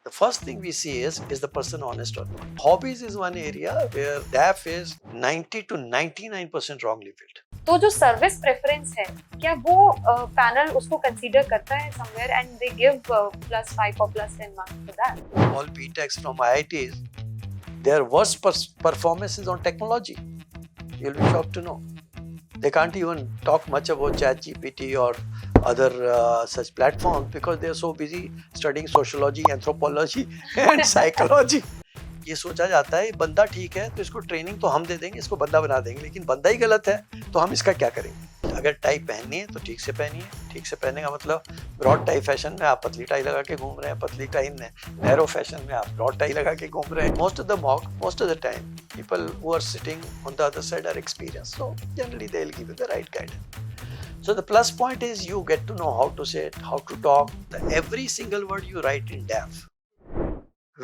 the first thing we see is the person honest or not. Hobbies is one area where DAF is 90 to 99% wrongly filled. तो जो service preference है क्या वो panel उसको consider करता है somewhere and they give +5 or +10 marks for that? All BTechs from IITs, their worst performance is on technology. You'll be shocked to know. They can't even talk much about ChatGPT or other such platforms because they are so busy studying sociology, anthropology and psychology. ये सोचा जाता है बंदा ठीक है तो इसको training तो हम दे देंगे, इसको बंदा बना देंगे, लेकिन बंदा ही गलत है तो हम इसका क्या करेंगे? अगर टाई पहननी है तो ठीक से पहनिए। ठीक से पहनने का मतलब ब्रॉड टाई फैशन में आप पतली टाई लगा के घूम रहे हैं, पतली टाई में नैरो फैशन में आप ब्रॉड टाई लगा के घूम रहे हैं। Most of the time people who are sitting on the other side are experienced, so generally they'll give you the right guidance. So the plus point is you get to know how to say it, how to talk. Every single word you write in DAF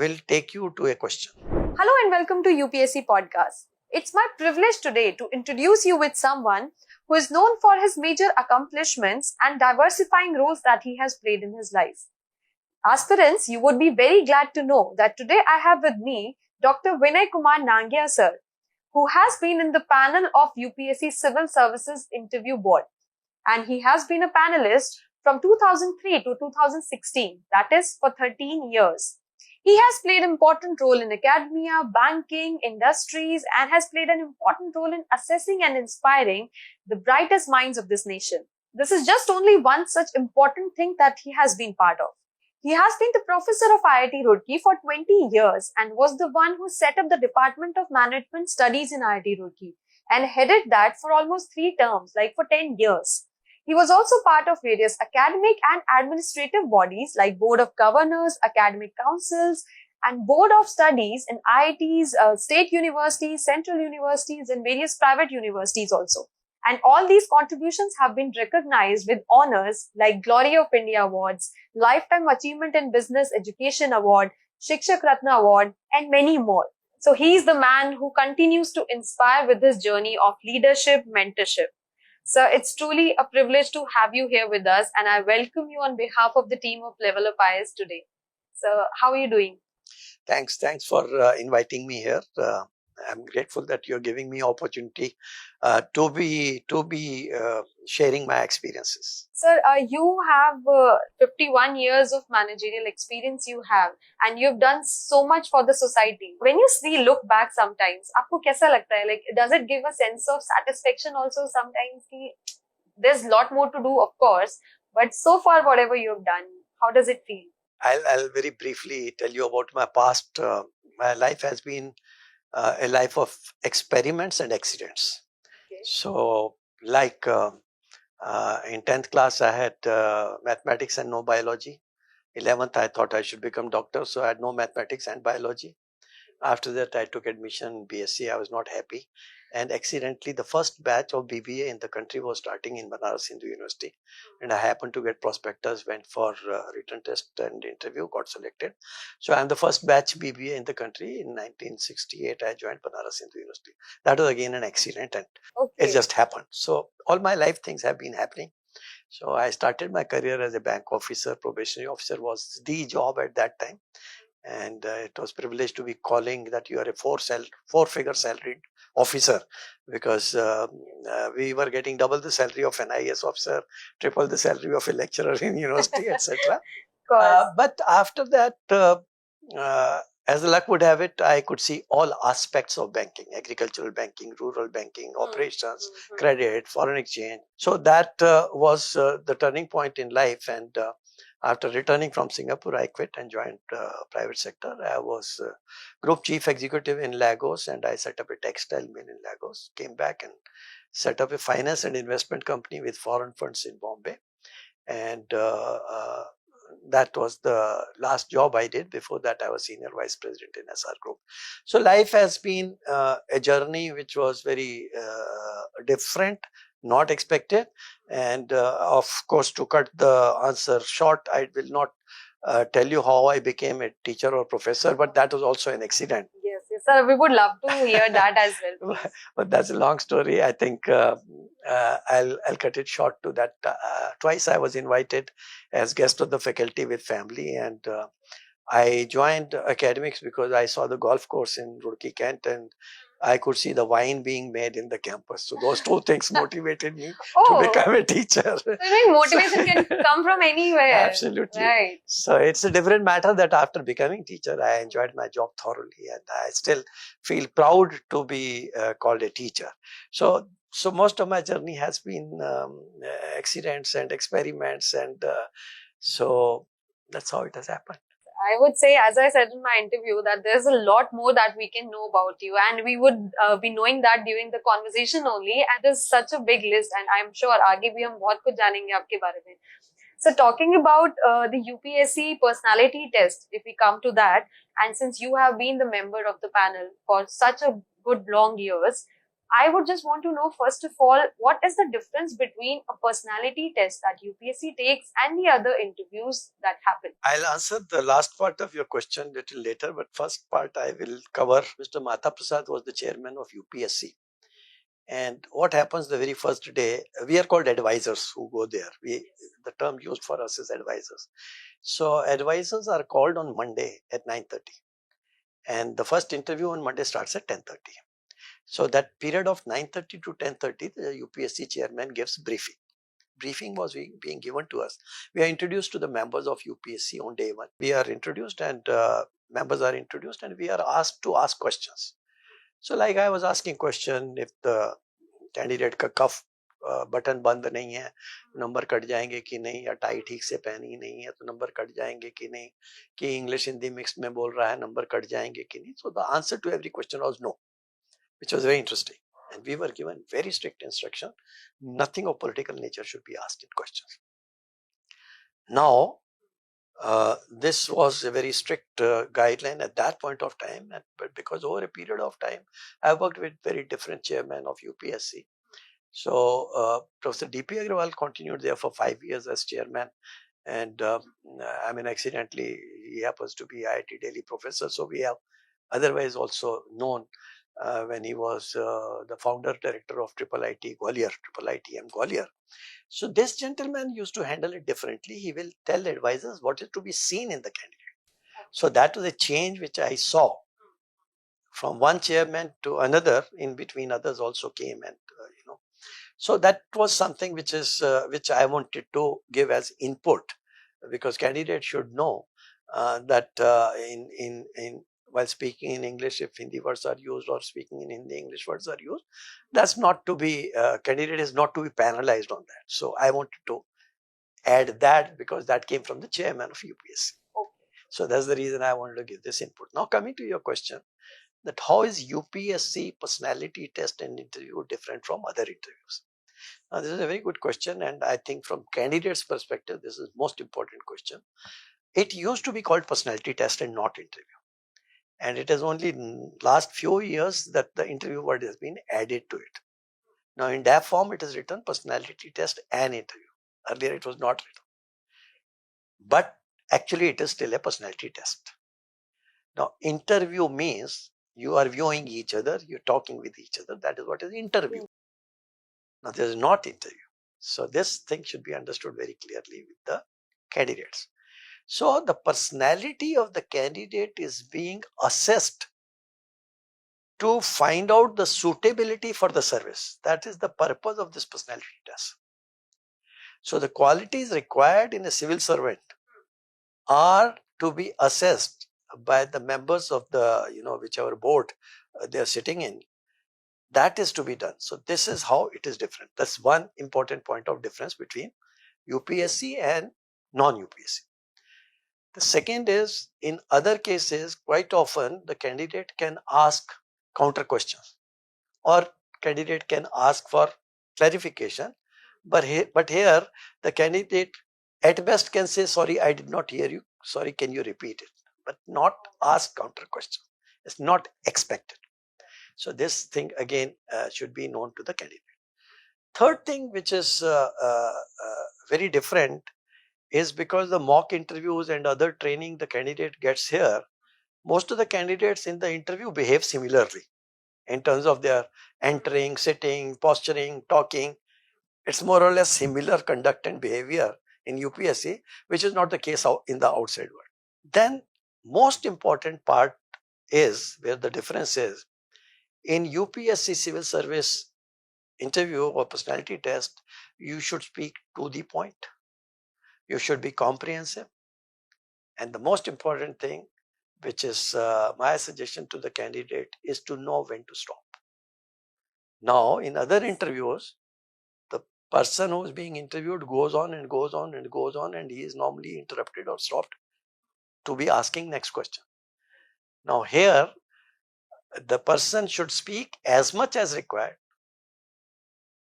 will take you to a question. Hello and welcome to UPSC podcast. It's my privilege today to introduce you with someone who is known for his major accomplishments and diversifying roles that he has played in his life. Aspirants, you would be very glad to know that today I have with me Dr. Vinay Kumar Nangia Sir, who has been in the panel of UPSC Civil Services Interview Board. And he has been a panelist from 2003 to 2016, that is for 13 years. He has played an important role in academia, banking, industries, and has played an important role in assessing and inspiring the brightest minds of this nation. This is just only one such important thing that he has been part of. He has been the professor of IIT Roorkee for 20 years and was the one who set up the Department of Management Studies in IIT Roorkee and headed that for almost 3 terms, like for 10 years. He was also part of various academic and administrative bodies like Board of Governors, Academic Councils, and Board of Studies in IITs, state universities, central universities, and various private universities also. And all these contributions have been recognized with honors like Glory of India Awards, Lifetime Achievement in Business Education Award, Shikshak Ratna Award, and many more. So he is the man who continues to inspire with his journey of leadership, mentorship. So it's truly a privilege to have you here with us, and I welcome you on behalf of the team of LevelUp IAS today. So how are you doing? Thanks for inviting me here. I'm grateful that you're giving me opportunity to be sharing my experiences. Sir, you have 51 years of managerial experience you have, and you've done so much for the society. When you look back sometimes, आपको कैसा लगता है? Like, does it give a sense of satisfaction also sometimes? There's a lot more to do, of course, but so far whatever you've done, how does it feel? I'll very briefly tell you about my past. My life has been a life of experiments and accidents. Okay. So, like in 10th class, I had mathematics and no biology. 11th, I thought I should become doctor, so I had no mathematics and biology. After that, I took admission in BSc. I was not happy. And accidentally, the first batch of BBA in the country was starting in Banaras Hindu University. And I happened to get prospectus, went for written test and interview, got selected. So I'm the first batch BBA in the country. In 1968, I joined Banaras Hindu University. That was again an accident and it just happened. So all my life things have been happening. So I started my career as a bank officer. Probationary officer was the job at that time. And it was privileged to be calling that you are a 4-figure salaried officer, because we were getting double the salary of an IAS officer, triple the salary of a lecturer in university, etc. But after that, as the luck would have it, I could see all aspects of banking: agricultural banking, rural banking, operations, credit, foreign exchange. So that was the turning point in life. And after returning from Singapore, I quit and joined private sector. I was group chief executive in Lagos, and I set up a textile mill in Lagos. Came back and set up a finance and investment company with foreign funds in Bombay. And that was the last job I did. Before that, I was senior vice president in SR Group. So life has been a journey which was very different, not expected. And of course, to cut the answer short, I will not tell you how I became a teacher or professor, but that was also an accident. Yes, sir. We would love to hear that as well. But that's a long story. I think I'll cut it short to that. Twice I was invited as guest of the faculty with family, and I joined academics because I saw the golf course in Roorkee, Kent, and I could see the wine being made in the campus. So those two things motivated me to become a teacher. So motivation can come from anywhere. Absolutely. Right. So it's a different matter that after becoming teacher, I enjoyed my job thoroughly, and I still feel proud to be called a teacher. So most of my journey has been accidents and experiments, and so that's how it has happened. I would say, as I said in my interview, that there's a lot more that we can know about you, and we would be knowing that during the conversation only. And there's such a big list, and I'm sure आगे भी हम बहुत कुछ जानेंगे आपके बारे में. So talking about the UPSC personality test, if we come to that, and since you have been the member of the panel for such a good long years, I would just want to know, first of all, what is the difference between a personality test that UPSC takes and the other interviews that happen? I'll answer the last part of your question a little later, but first part I will cover. Mr. Mata Prasad was the chairman of UPSC. And what happens the very first day, we are called advisors who go there. The term used for us is advisors. So advisors are called on Monday at 9:30. And the first interview on Monday starts at 10:30. So that period of 9:30 to 10:30, the UPSC chairman gives briefing. Briefing was being given to us. We are introduced to the members of UPSC on day one. We are introduced and members are introduced and we are asked to ask questions. So like I was asking question, if the candidate का कफ button बंद नहीं है, number cut जाएंगे कि नहीं, या tie ठीक से पहनी नहीं है तो नंबर कट जाएंगे कि नहीं, कि इंग्लिश हिंदी मिक्स में बोल रहा है नंबर कट जाएंगे कि नहीं. So the answer to every question was no, which was very interesting. And we were given very strict instruction. Nothing of political nature should be asked in questions. Now, this was a very strict guideline at that point of time. But because over a period of time, I worked with very different chairmen of UPSC. So Professor D.P. Agrawal continued there for 5 years as chairman. And accidentally, he happens to be IIT Delhi professor. So we have otherwise also known when he was the founder director of IIIT Gwalior, IIITM Gwalior. So this gentleman used to handle it differently. He will tell advisors what is to be seen in the candidate. So that was a change which I saw from one chairman to another. In between, others also came, and so that was something which I wanted to give as input, because candidates should know that while speaking in English, if Hindi words are used, or speaking in Hindi, English words are used, that's not to be, candidate is not to be penalized on that. So I wanted to add that because that came from the chairman of UPSC. Okay. So that's the reason I wanted to give this input. Now coming to your question, that how is UPSC personality test and interview different from other interviews? Now this is a very good question, and I think from candidates' perspective, this is most important question. It used to be called personality test and not interview. And it is only in last few years that the interview word has been added to it. Now in that form, it is written personality test and interview. Earlier it was not written. But actually it is still a personality test. Now interview means you are viewing each other, you're talking with each other. That is what is interview. Now this is not interview. So this thing should be understood very clearly with the candidates. So the personality of the candidate is being assessed to find out the suitability for the service. That is the purpose of this personality test. So the qualities required in a civil servant are to be assessed by the members of the, whichever board they are sitting in. That is to be done. So this is how it is different. That's one important point of difference between UPSC and non-UPSC. The second is, in other cases, quite often the candidate can ask counter questions, or candidate can ask for clarification. But here the candidate at best can say, sorry, I did not hear you. Sorry, can you repeat it? But not ask counter questions. It's not expected. So this thing again should be known to the candidate. Third thing which is very different is because the mock interviews and other training the candidate gets here, most of the candidates in the interview behave similarly in terms of their entering, sitting, posturing, talking. It's more or less similar conduct and behavior in UPSC, which is not the case in the outside world. Then most important part is where the difference is in UPSC civil service interview or personality test, you should speak to the point. You should be comprehensive. And the most important thing, which is my suggestion to the candidate, is to know when to stop. Now, in other interviews, the person who is being interviewed goes on and goes on and goes on, and he is normally interrupted or stopped to be asking next question. Now, here, the person should speak as much as required,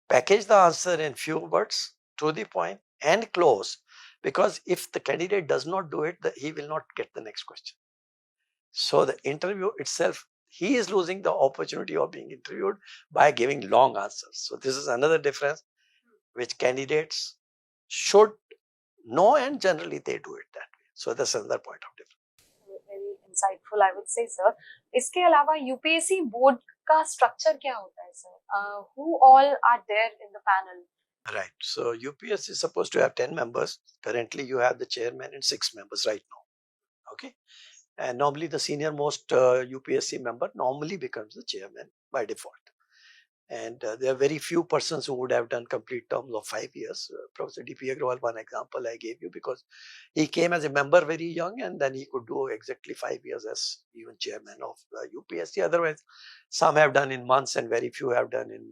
package the answer in few words, to the point, and close. Because if the candidate does not do it, he will not get the next question. So the interview itself, he is losing the opportunity of being interviewed by giving long answers. So this is another difference which candidates should know, and generally they do it that way. So that's another point of difference. Very insightful, I would say, sir. इसके अलावा UPSC board का structure क्या होता है, sir? Who all are there in the panel? Right. So UPSC is supposed to have 10 members. Currently, you have the chairman and 6 members right now. Okay. And normally the senior most UPSC member normally becomes the chairman by default. And there are very few persons who would have done complete terms of 5 years. Professor D.P. Agrawal, one example I gave you, because he came as a member very young and then he could do exactly 5 years as even chairman of UPSC. Otherwise, some have done in months and very few have done in,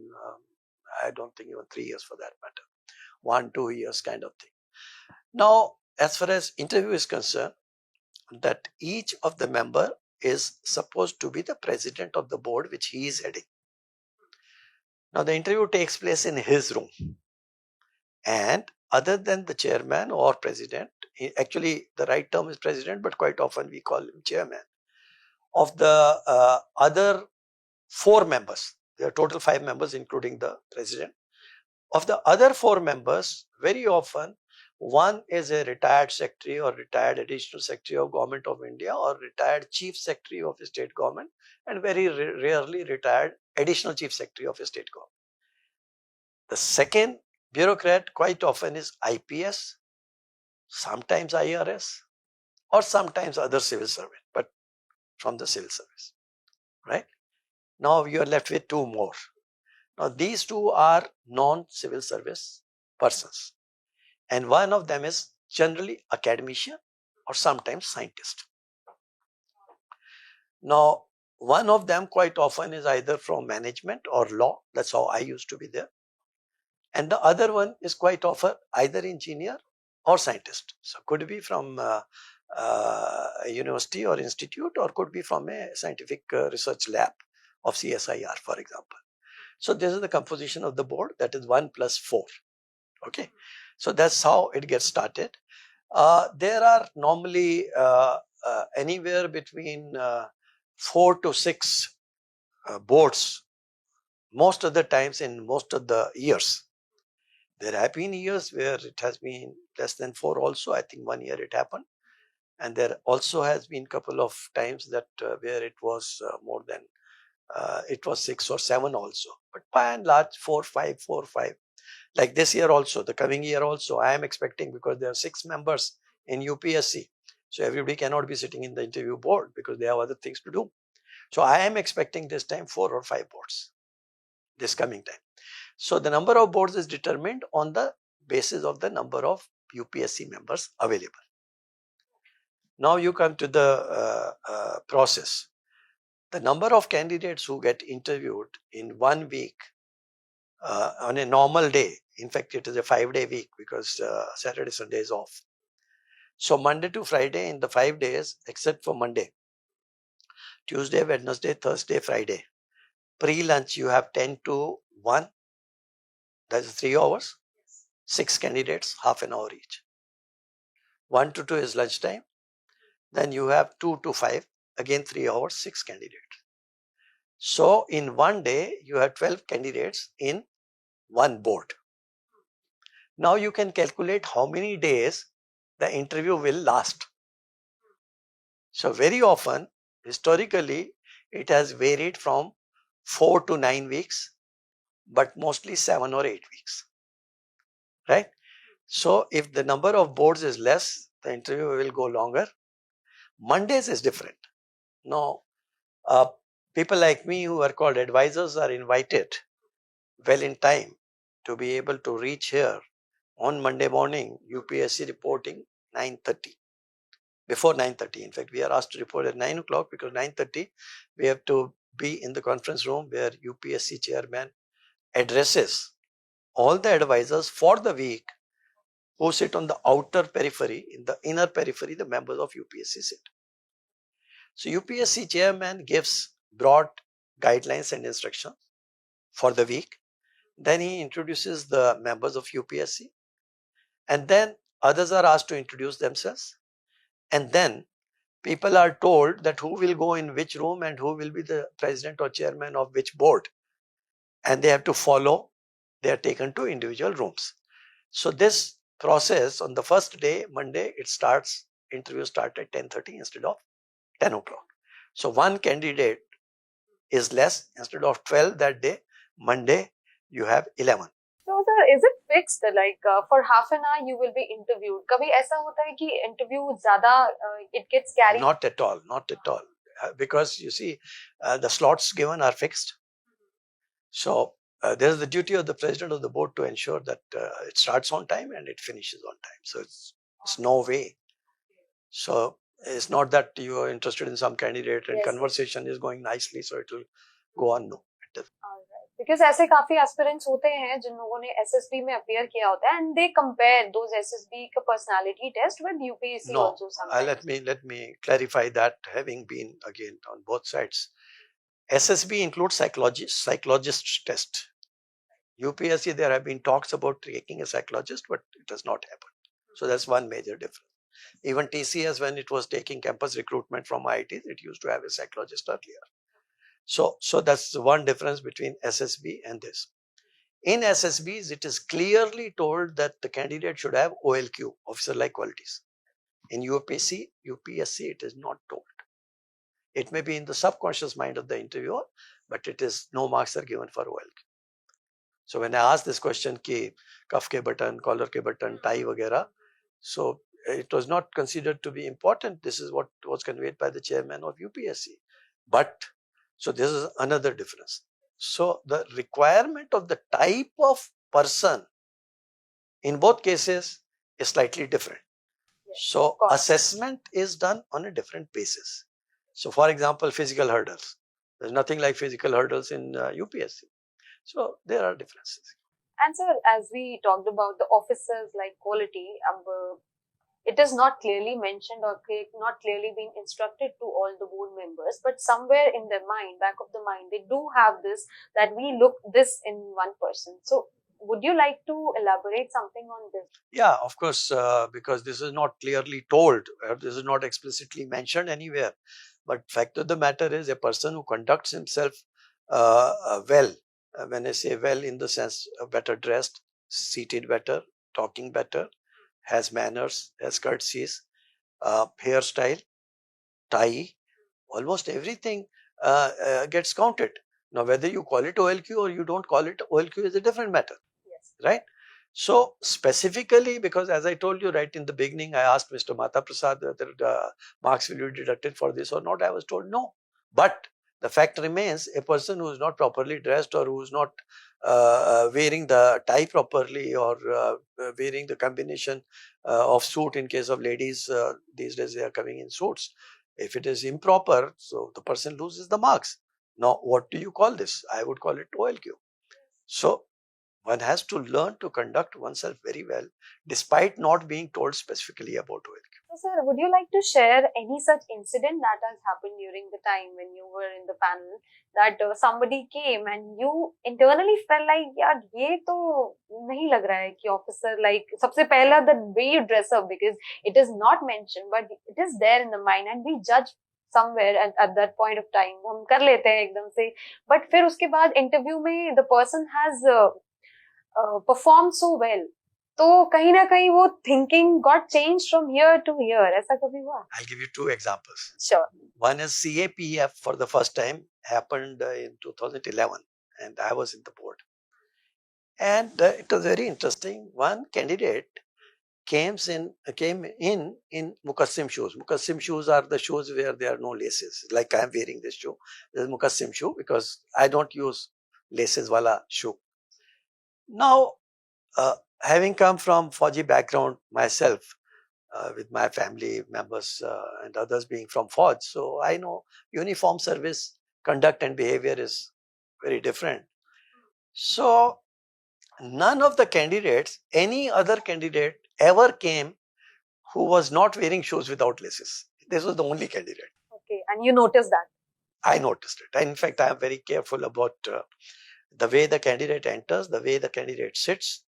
I don't think even 3 years for that matter. 1-2 years kind of thing. Now, as far as interview is concerned, that each of the member is supposed to be the president of the board which he is heading. Now the interview takes place in his room, and other than the chairman or president, actually the right term is president, but quite often we call him chairman, of the other 4 members, there are total 5 members including the president. Of the other 4 members, very often one is a retired secretary or retired additional secretary of Government of India or retired chief secretary of a state government, and very rarely retired additional chief secretary of a state government. The second bureaucrat quite often is IPS, sometimes IRS, or sometimes other civil servant, but from the civil service, right? Now you are left with 2 more. Now these 2 are non-civil service persons, and one of them is generally academician or sometimes scientist. Now one of them quite often is either from management or law, that's how I used to be there, and the other one is quite often either engineer or scientist. So could be from a university or institute, or could be from a scientific research lab of CSIR, for example. So this is the composition of the board, that is 1 plus 4. Okay, so that's how it gets started. There are normally anywhere between 4 to 6 boards most of the times in most of the years. There have been years where it has been less than 4 also. I think 1 year it happened. And there also has been couple of times that where it was more than, it was 6 or 7 also. But by and large, 4, 5, 4, 5. Like this year also, the coming year also, I am expecting, because there are 6 members in UPSC. So everybody cannot be sitting in the interview board because they have other things to do. So I am expecting this time 4 or 5 boards this coming time. So the number of boards is determined on the basis of the number of UPSC members available. Now you come to the process. The number of candidates who get interviewed in 1 week on a normal day, in fact it is a 5-day week because Saturday, Sunday is off. So Monday to Friday in the 5 days, except for Monday, Tuesday, Wednesday, Thursday, Friday, pre-lunch you have 10 to 1, that's 3 hours, 6 candidates, half an hour each. 1 to 2 is lunchtime. Then you have 2 to 5, again 3 hours, 6 candidates. So in 1 day, you have 12 candidates in 1 board. Now you can calculate how many days the interview will last. So very often, historically, it has varied from 4 to 9 weeks, but mostly 7 or 8 weeks, right? So if the number of boards is less, the interview will go longer. Mondays is different. Now, people like me who are called advisors are invited well in time to be able to reach here on Monday morning, UPSC reporting 9:30. Before 9:30, in fact, we are asked to report at 9 o'clock because 9:30 we have to be in the conference room where UPSC chairman addresses all the advisors for the week who sit on the outer periphery. In the inner periphery, the members of UPSC sit. So UPSC chairman gives broad guidelines and instructions for the week. Then he introduces the members of UPSC, and then others are asked to introduce themselves, and then people are told that who will go in which room and who will be the president or chairman of which board, and they have to follow. They are taken to individual rooms. So this process on the first day, Monday, interviews start at 10:30 instead of 10 o'clock. So one candidate is less. Instead of 12 that day, Monday, you have 11. So sir, is it fixed like for half an hour you will be interviewed? कभी ऐसा होता है कि interview ज़्यादा it gets carried? Not at all, not at all. Because you see, the slots given are fixed. So there is the duty of the president of the board to ensure that it starts on time and it finishes on time. So it's no way. So it's not that you are interested in some candidate and Yes. conversation is going nicely, so it will go on. No. Because ऐसे काफी aspirants होते हैं जिन लोगों ने SSB में appear किया होता है and they compare those SSB का personality test with UPSC No, also sometimes. let me clarify that, having been again on both sides. SSB includes psychologist test. UPSC, there have been talks about taking a psychologist, but it has not happened. So that's one major difference. Even TCS, when it was taking campus recruitment from IITs, it used to have a psychologist earlier. So that's one difference between SSB and this. In SSBs, it is clearly told that the candidate should have OLQ, officer-like qualities. In UPSC, it is not told. It may be in the subconscious mind of the interviewer, but it is no marks are given for OLQ. So when I asked this question, ki cuff ke button, collar ke button, tie वगैरह, so it was not considered to be important. This is what was conveyed by the chairman of UPSC. But so this is another difference. So the requirement of the type of person in both cases is slightly different. Yes, so assessment is done on a different basis. So for example, physical hurdles. There's nothing like physical hurdles in UPSC. So there are differences. And sir, as we talked about the officers like quality, it is not clearly mentioned or not clearly being instructed to all the board members, but somewhere in their mind, back of the mind, they do have this, that we look this in one person. So would you like to elaborate something on this? Yeah, of course, because this is not clearly told, this is not explicitly mentioned anywhere. But fact of the matter is, a person who conducts himself well, when I say well in the sense better dressed, seated better, talking better, has manners, has courtesies, hairstyle, tie, almost everything gets counted. Now, whether you call it OLQ or you don't call it OLQ is a different matter. Yes. Right? So, specifically, because as I told you right in the beginning, I asked Mr. Mata Prasad whether the marks will be deducted for this or not. I was told no. But the fact remains, a person who is not properly dressed or who is not wearing the tie properly or wearing the combination of suit in case of ladies, these days they are coming in suits. If it is improper, so the person loses the marks. Now, what do you call this? I would call it OLQ. So, one has to learn to conduct oneself very well, despite not being told specifically about OLQ. So, sir, would you like to share any such incident that has happened during the time when you were in the panel, that somebody came and you internally felt like, yaar, ye to nahi lag raha hai ki officer, like, sabse pehla the way you dress up, because it is not mentioned, but it is there in the mind and we judge somewhere at that point of time, हम कर लेते हैं एकदम से, but फिर उसके बाद interview में the person has performed so well, तो कहीं ना कहीं वो thinking got changed from here to here. ऐसा कभी हुआ? I'll give you two examples. Sure. One is CAPF for the first time happened in 2011 and I was in the board. And it was very interesting. One candidate came in mukassim shoes. Mukassim shoes are the shoes where there are no laces. Like I am wearing this shoe. This is mukassim shoe because I don't use laces wala shoe. Now, having come from Fauji background myself, with my family members and others being from Fauj, so I know uniform service conduct and behavior is very different. So none of the candidates, any other candidate ever came who was not wearing shoes without laces. This was the only candidate. Okay, and you noticed that. I noticed it. And in fact, I am very careful about the way the candidate enters, the way the candidate sits,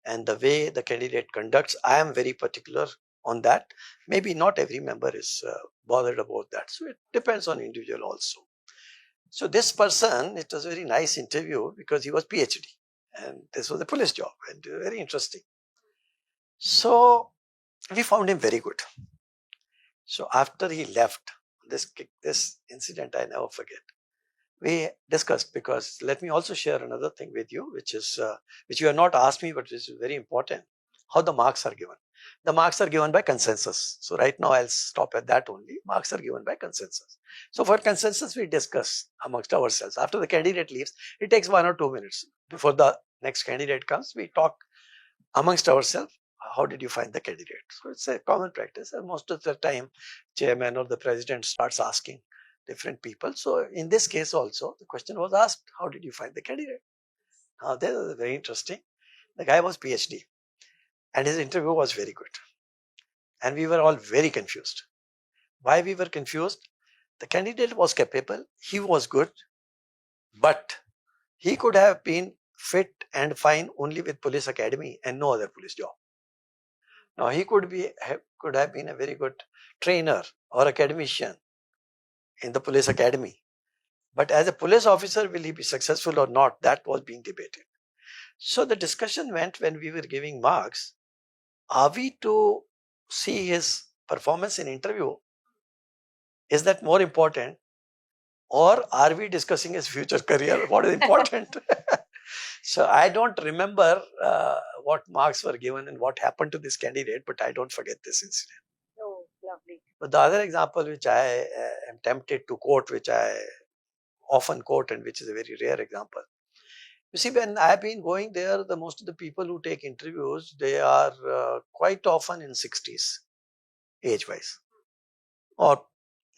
and the way the candidate conducts. I am very particular on that. Maybe not every member is bothered about that. So it depends on individual also. So this person, it was a very nice interview because he was PhD and this was a police job and very interesting. So we found him very good. So after he left, this incident I never forget. We discussed, because let me also share another thing with you, which you have not asked me, but is very important. How the marks are given. The marks are given by consensus. So right now I'll stop at that only. Marks are given by consensus. So for consensus, we discuss amongst ourselves. After the candidate leaves, it takes 1 or 2 minutes. Before the next candidate comes, we talk amongst ourselves. How did you find the candidate? So it's a common practice, and most of the time, chairman or the president starts asking different people. So in this case also, the question was asked, how did you find the candidate? Now, this is very interesting. The guy was PhD and his interview was very good. And we were all very confused. Why we were confused? The candidate was capable, he was good, but he could have been fit and fine only with police academy and no other police job. Now he could have been a very good trainer or academician in the police academy. But as a police officer, will he be successful or not? That was being debated. So the discussion went, when we were giving marks, are we to see his performance in interview? Is that more important? Or are we discussing his future career? What is important? So I don't remember what marks were given and what happened to this candidate, but I don't forget this incident. Oh, lovely. But the other example which I am tempted to quote, which I often quote and which is a very rare example. You see, when I've been going there, the most of the people who take interviews, they are quite often in 60s, age-wise, or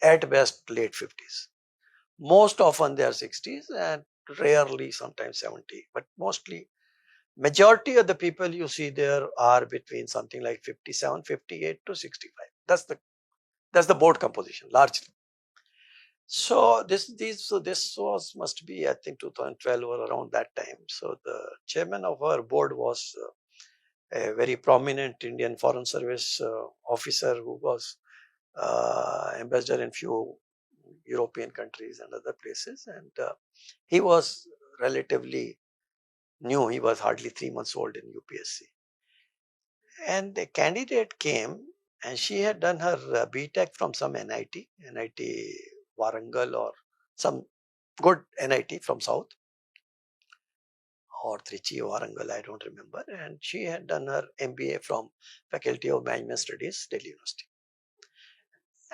at best late 50s. Most often they are 60s and rarely sometimes 70, but mostly majority of the people you see there are between something like 57, 58 to 65. That's the board composition largely. So this was must be, I think, 2012 or around that time. So the chairman of our board was a very prominent Indian Foreign Service officer who was ambassador in few European countries and other places, and he was relatively new. He was hardly 3 months old in UPSC, and a candidate came, and she had done her BTech from some NIT Warangal or some good NIT from South, or Trichy or Warangal, I don't remember. And she had done her MBA from Faculty of Management Studies, Delhi University.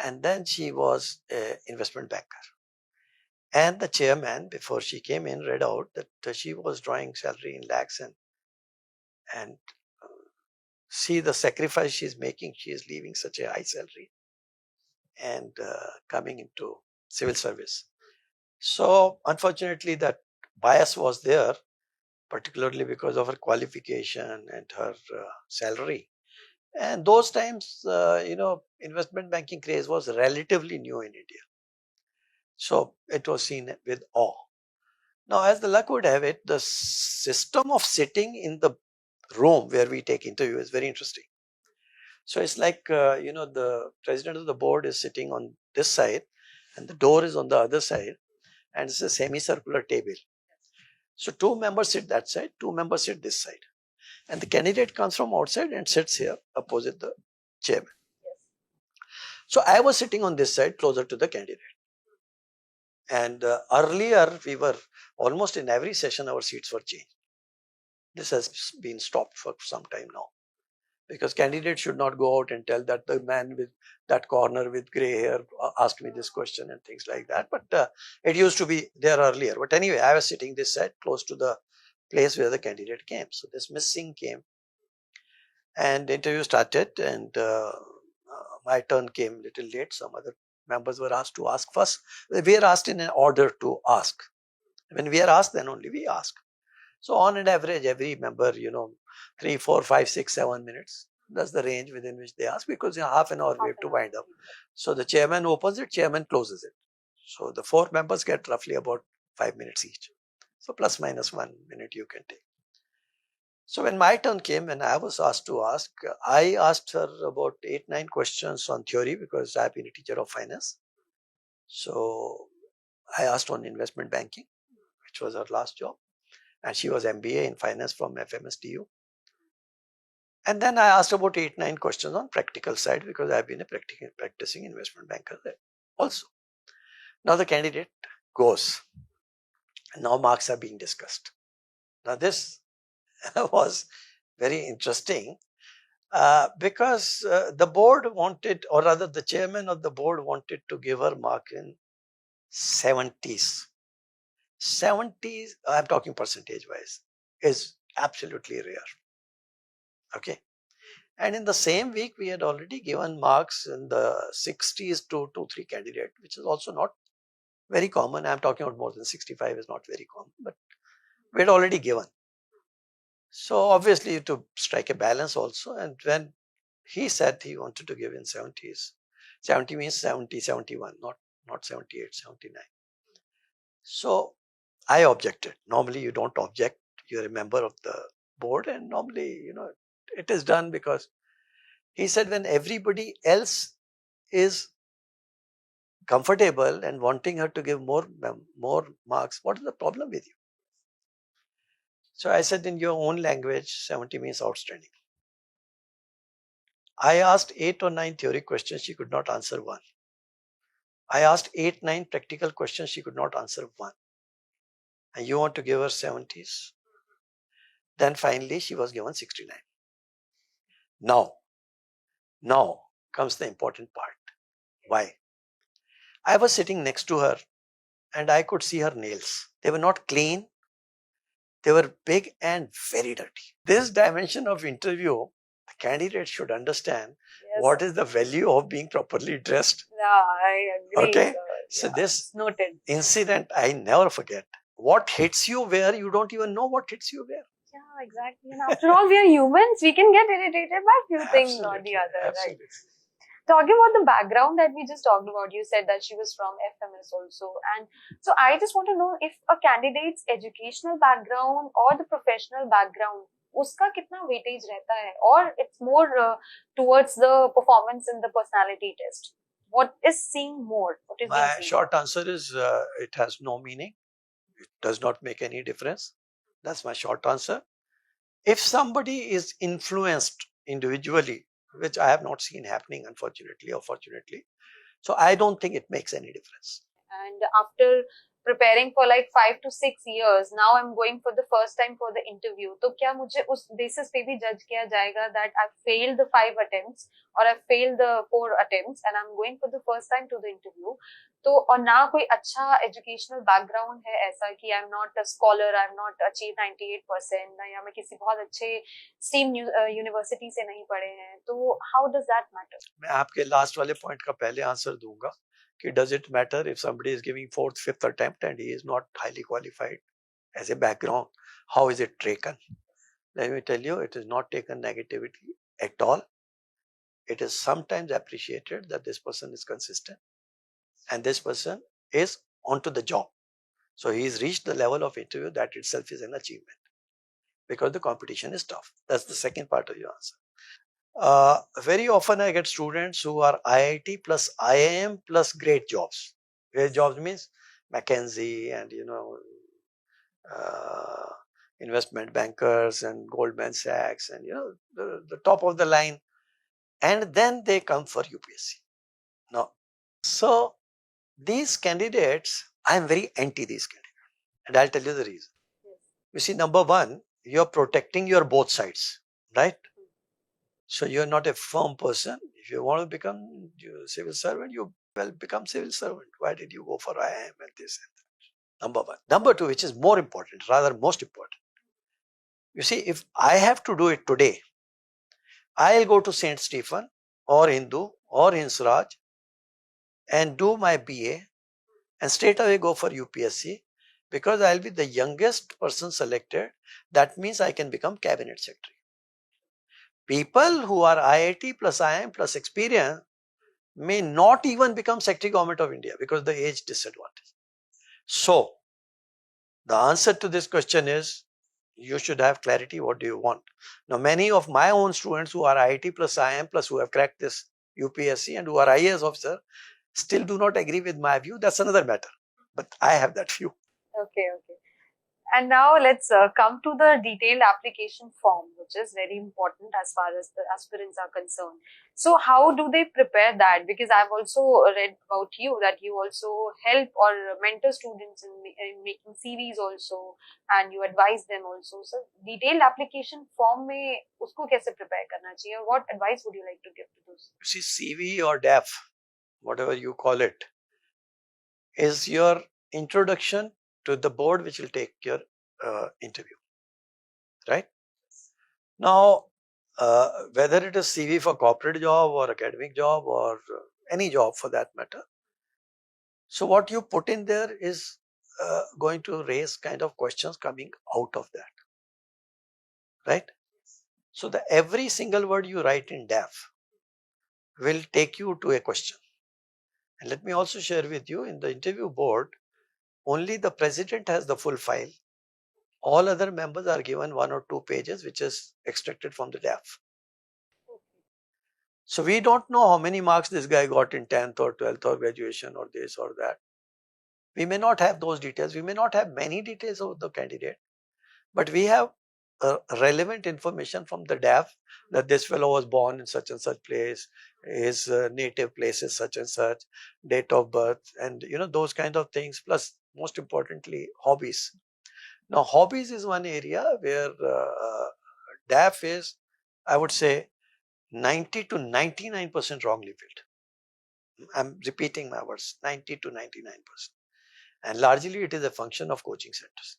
And then she was an investment banker. And the chairman, before she came in, read out that she was drawing salary in lakhs, and see the sacrifice she's making. She is leaving such a high salary and coming into civil service. So unfortunately, that bias was there, particularly because of her qualification and her salary. And those times, investment banking craze was relatively new in India. So it was seen with awe. Now, as the luck would have it, the system of sitting in the room where we take interview is very interesting. So it's like, the president of the board is sitting on this side and the door is on the other side, and it's a semicircular table. So 2 members sit that side, 2 members sit this side. And the candidate comes from outside and sits here opposite the chairman. So I was sitting on this side closer to the candidate. And earlier we were almost in every session our seats were changed. This has been stopped for some time now. because candidates should not go out and tell that the man with that corner with gray hair asked me this question and things like that. But it used to be there earlier. But anyway, I was sitting this side close to the place where the candidate came. So this Miss Singh came and the interview started, and my turn came a little late. Some other members were asked to ask first. We are asked in an order to ask. When we are asked, then only we ask. So on an average, every member, 3, 4, 5, 6, 7 minutes. That's the range within which they ask, because half an hour we have to wind up. So the chairman opens it, chairman closes it. So the 4 members get roughly about 5 minutes each. So plus minus 1 minute you can take. So when my turn came and I was asked to ask, I asked her about 8, 9 questions on theory, because I've been a teacher of finance. So I asked on investment banking, which was her last job. And she was MBA in finance from FMSTU. And then I asked about 8, 9 questions on practical side, because I've been a practicing investment banker there also. Now the candidate goes. And now marks are being discussed. Now this was very interesting because the board wanted, or rather the chairman of the board wanted to give her mark in 70s. 70s, I'm talking percentage wise, is absolutely rare. Okay. And in the same week, we had already given marks in the 60s to 2-3 candidate, which is also not very common. I'm talking about more than 65 is not very common, but we had already given. So obviously to strike a balance also. And when he said he wanted to give in 70s, 70 means 70, 71, not 78, 79. So I objected. Normally you don't object. You're a member of the board, and normally, it is done because he said when everybody else is comfortable and wanting her to give more marks, what is the problem with you? So I said, in your own language, 70 means outstanding. I asked 8 or 9 theory questions, she could not answer one. I asked 8, 9 practical questions, she could not answer one. And you want to give her 70s? Then finally she was given 69. Now comes the important part. Why? I was sitting next to her and I could see her nails. They were not clean. They were big and very dirty. This dimension of interview, the candidate should understand what is the value of being properly dressed. Yeah, I agree. Okay. Sir. So this noted incident I never forget. What hits you where, you don't even know what hits you where. Yeah, exactly. And after all, we are humans. We can get irritated by few things or the other, Absolutely. right? Talking about the background that we just talked about, you said that she was from FMS also. And so I just want to know if a candidate's educational background or the professional background, uska kitna weightage rehta hai, or it's more towards the performance in the personality test. What is seen more? What is My short answer is it has no meaning. It does not make any difference. That's my short answer. If somebody is influenced individually, which I have not seen happening, unfortunately or fortunately, so I don't think it makes any difference. And after preparing for like 5 to 6 years, now I'm going for the first time for the interview. तो क्या मुझे उस basis पे भी judge किया जाएगा that I failed the 5 attempts or I failed the 4 attempts and I'm going for the first time to the interview. तो और ना कोई अच्छा educational background है ऐसा कि I'm not a scholar, I'm not achieved 98%, या मैं किसी बहुत अच्छे STEAM university से नहीं पढ़े हैं, तो how does that matter? मैं आपके last वाले point का पहले answer दूंगा कि does it matter if somebody is giving 4th, 5th attempt and he is not highly qualified as a background? How is it taken? Let me tell you, it is not taken negatively at all. It is sometimes appreciated that this person is consistent and this person is onto the job. So he's reached the level of interview. That itself is an achievement because the competition is tough. That's the second part of your answer. Very often I get students who are IIT plus IIM plus great jobs. Great jobs means McKinsey and investment bankers and Goldman Sachs and the top of the line, and then they come for UPSC. No. So these candidates, I am very anti these candidates, and I'll tell you the reason. You see, number one, you're protecting your both sides, right? So you're not a firm person. If you want to become civil servant, you well become civil servant. Why did you go for IIM and this and that? Number one. Number two, which is more important, rather most important. You see, if I have to do it today, I'll go to St. Stephen or Hindu or Hinsraj and do my BA and straight away go for UPSC because I'll be the youngest person selected. That means I can become cabinet secretary. People who are IIT plus IIM plus experience may not even become Secretary Government of India because the age disadvantage. So, the answer to this question is you should have clarity. What do you want? Now, many of my own students who are IIT plus IIM plus who have cracked this UPSC and who are IAS officer still do not agree with my view. That's another matter. But I have that view. Okay, okay. And now let's come to the detailed application form, which is very important as far as the aspirants are concerned. So how do they prepare that? Because I've also read about you that you also help or mentor students in making CVs also, and you advise them also. So detailed application form में उसको कैसे prepare करना चाहिए? What advice would you like to give to those? You see, CV or DAF, whatever you call it, is your introduction to the board which will take your interview, right? Now, whether it is CV for corporate job or academic job or any job for that matter, so what you put in there is going to raise kind of questions coming out of that, right? So the every single word you write in DAF will take you to a question. And let me also share with you, in the interview board, only the president has the full file. All other members are given 1 or 2 pages which is extracted from the DAF. So we don't know how many marks this guy got in 10th or 12th or graduation or this or that. We may not have those details. We may not have many details of the candidate, but we have relevant information from the DAF that this fellow was born in such and such place, his native place is such and such, date of birth, and those kind of things. Plus, most importantly, hobbies. Now, hobbies is one area where DAF is, I would say, 90 to 99% wrongly filled. I'm repeating my words, 90 to 99%. And largely it is a function of coaching centers.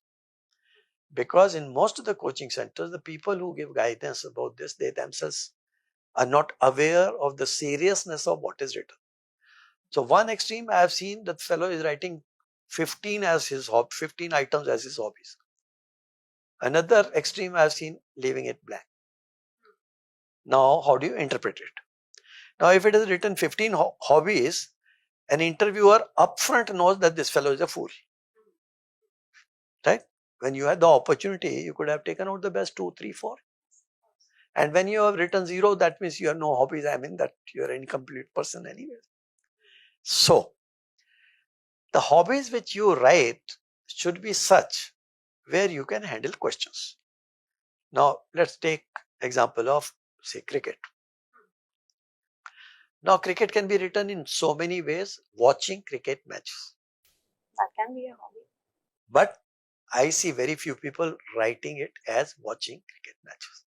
Because in most of the coaching centers, the people who give guidance about this, they themselves are not aware of the seriousness of what is written. So one extreme, I have seen that fellow is writing 15 as his 15 items as his hobbies. Another extreme, I have seen leaving it blank. Now, how do you interpret it? Now, if it is written 15 hobbies, an interviewer upfront knows that this fellow is a fool. Right? When you had the opportunity, you could have taken out the best 2, 3, 4. And when you have written 0, that means you have no hobbies. I mean that you are an incomplete person anyway. So, the hobbies which you write should be such where you can handle questions. Now, let's take example of, say, cricket. Now, cricket can be written in so many ways, watching cricket matches. That can be a hobby. But I see very few people writing it as watching cricket matches,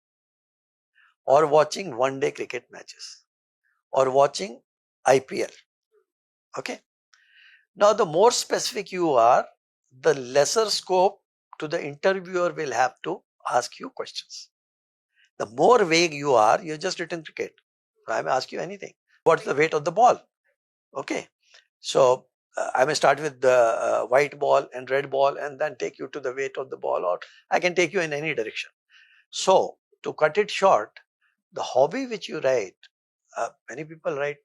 or watching one-day cricket matches, or watching IPL. Okay. Now, the more specific you are, the lesser scope to the interviewer will have to ask you questions. The more vague you are, you're just written cricket. I may ask you anything. What's the weight of the ball? Okay. So, I may start with the white ball and red ball and then take you to the weight of the ball, or I can take you in any direction. So, to cut it short, the hobby which you write, many people write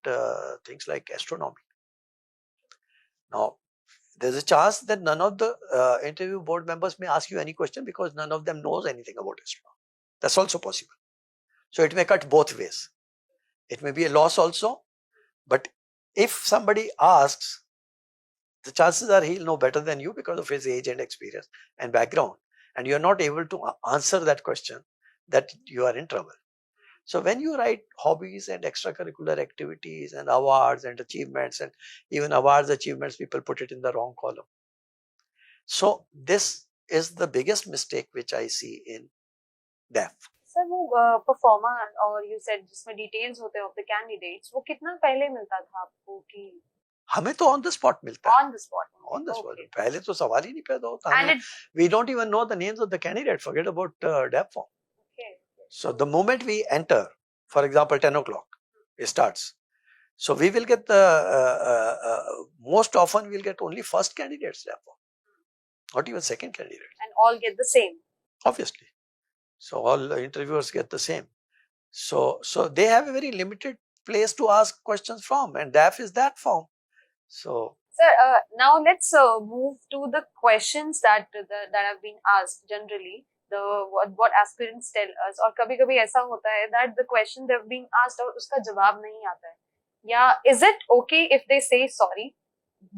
things like astronomy. Now, there's a chance that none of the interview board members may ask you any question because none of them knows anything about astronomy. That's also possible. So, it may cut both ways. It may be a loss also, but if somebody asks, the chances are he'll know better than you because of his age and experience and background, and you're not able to answer that question, that you are in trouble. So when you write hobbies and extracurricular activities and awards and achievements, and even awards, achievements, people put it in the wrong column. So this is the biggest mistake which I see in DAF. Sir वो performer और you said जिसमें details होते हैं of the candidates, वो कितना पहले मिलता था आपको कि हमें तो ऑन द स्पॉट मिलता है, on the spot? On the spot. पहले तो सवाल ही नहीं पैदा होता। हमें we don't even know the names of the candidate, forget about DAP form. So the moment we enter, for example 10 o'clock it starts, so we will get the most often we'll get only first candidates DAP form, not even second candidate, and all get the same, obviously. So all interviewers get the same. So they have a very limited place to ask questions from, and DAF is that form. So sir, now let's move to the questions that have been asked generally. The what aspirants tell us, और कभी-कभी ऐसा होता है that the question they've been asked और उसका जवाब नहीं आता है, या is it okay if they say sorry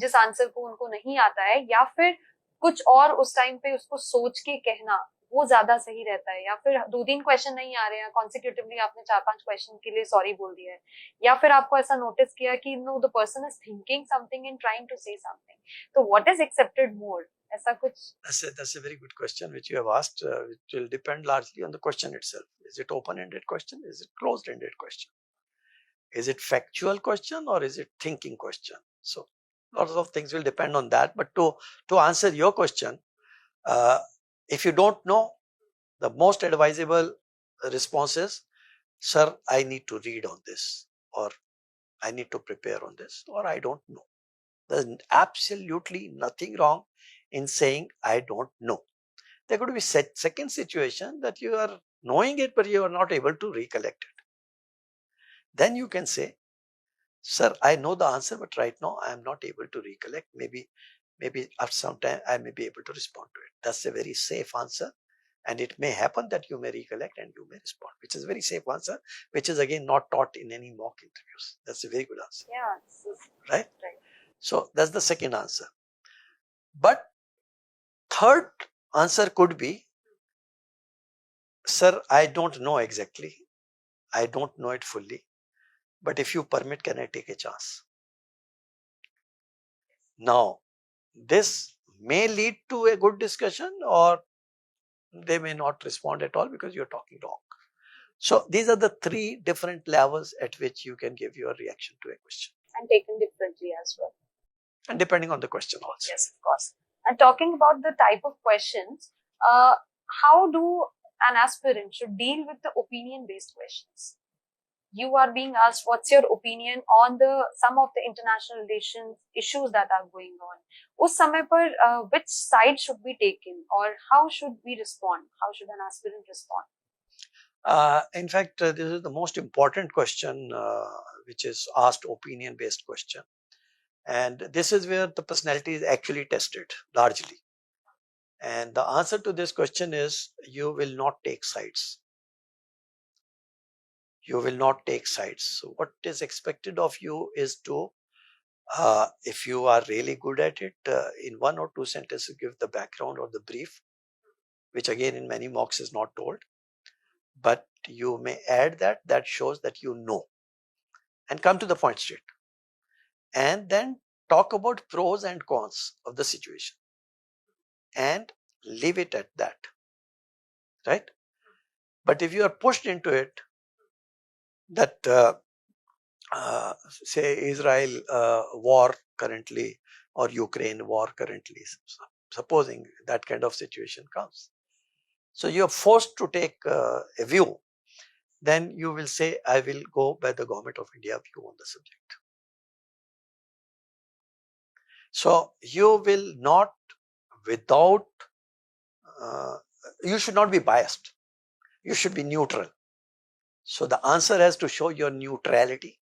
जिस आंसर को उनको नहीं आता है, या फिर कुछ और उस टाइम पे उसको सोच के कहना वो ज्यादा सही रहता है, या फिर 2-3 क्वेश्चन नहीं आ रहे हैं कॉन्सिक्यूटिवली आपने 4-5 क्वेश्चन के लिए सॉरी बोल दिया है, या फिर आपको ऐसा नोटिस किया कि no the person is thinking something and trying to say something, तो व्हाट इज एक्सेप्टेड मोर? ऐसा कुछ? That's a very good question which you have asked. It will depend largely on the question itself. Is it open-ended question? Is it closed-ended question? Is it factual question or is it thinking question? So lots of things will depend on that. But to answer your question, if you don't know, the most advisable response is, sir, I need to read on this, or I need to prepare on this, or I don't know. There's absolutely nothing wrong in saying I don't know. There could be second situation that you are knowing it but you are not able to recollect it. Then you can say, sir, I know the answer but right now I am not able to recollect. Maybe after some time I may be able to respond to it. That's a very safe answer, and it may happen that you may recollect and you may respond, which is a very safe answer, which is again not taught in any mock interviews. That's a very good answer. Yeah. Right? So that's the second answer. But third answer could be, sir, I don't know exactly. I don't know it fully. But if you permit, can I take a chance? Now, this may lead to a good discussion, or they may not respond at all because you're talking wrong. So these are the three different levels at which you can give your reaction to a question. And taken differently as well. And depending on the question also. Yes, of course. And talking about the type of questions, how do an aspirant should deal with the opinion-based questions? You are being asked what's your opinion on some of the international relations issues that are going on. उस समय पर which side should be taken, or how should we respond? How should an aspirant respond? In fact, this is the most important question which is asked, opinion-based question. And this is where the personality is actually tested largely. And the answer to this question is, you will not take sides. You will not take sides. So what is expected of you is to, if you are really good at it, in 1 or 2 sentences give the background or the brief, which again in many mocks is not told. But you may add that shows that you know, and come to the point straight. And then talk about pros and cons of the situation and leave it at that, right? But if you are pushed into it, that say Israel war currently or Ukraine war currently, supposing that kind of situation comes, so you are forced to take a view, then you will say, I will go by the government of India view on the subject. So you will not, without, you should not be biased. You should be neutral. So the answer has to show your neutrality.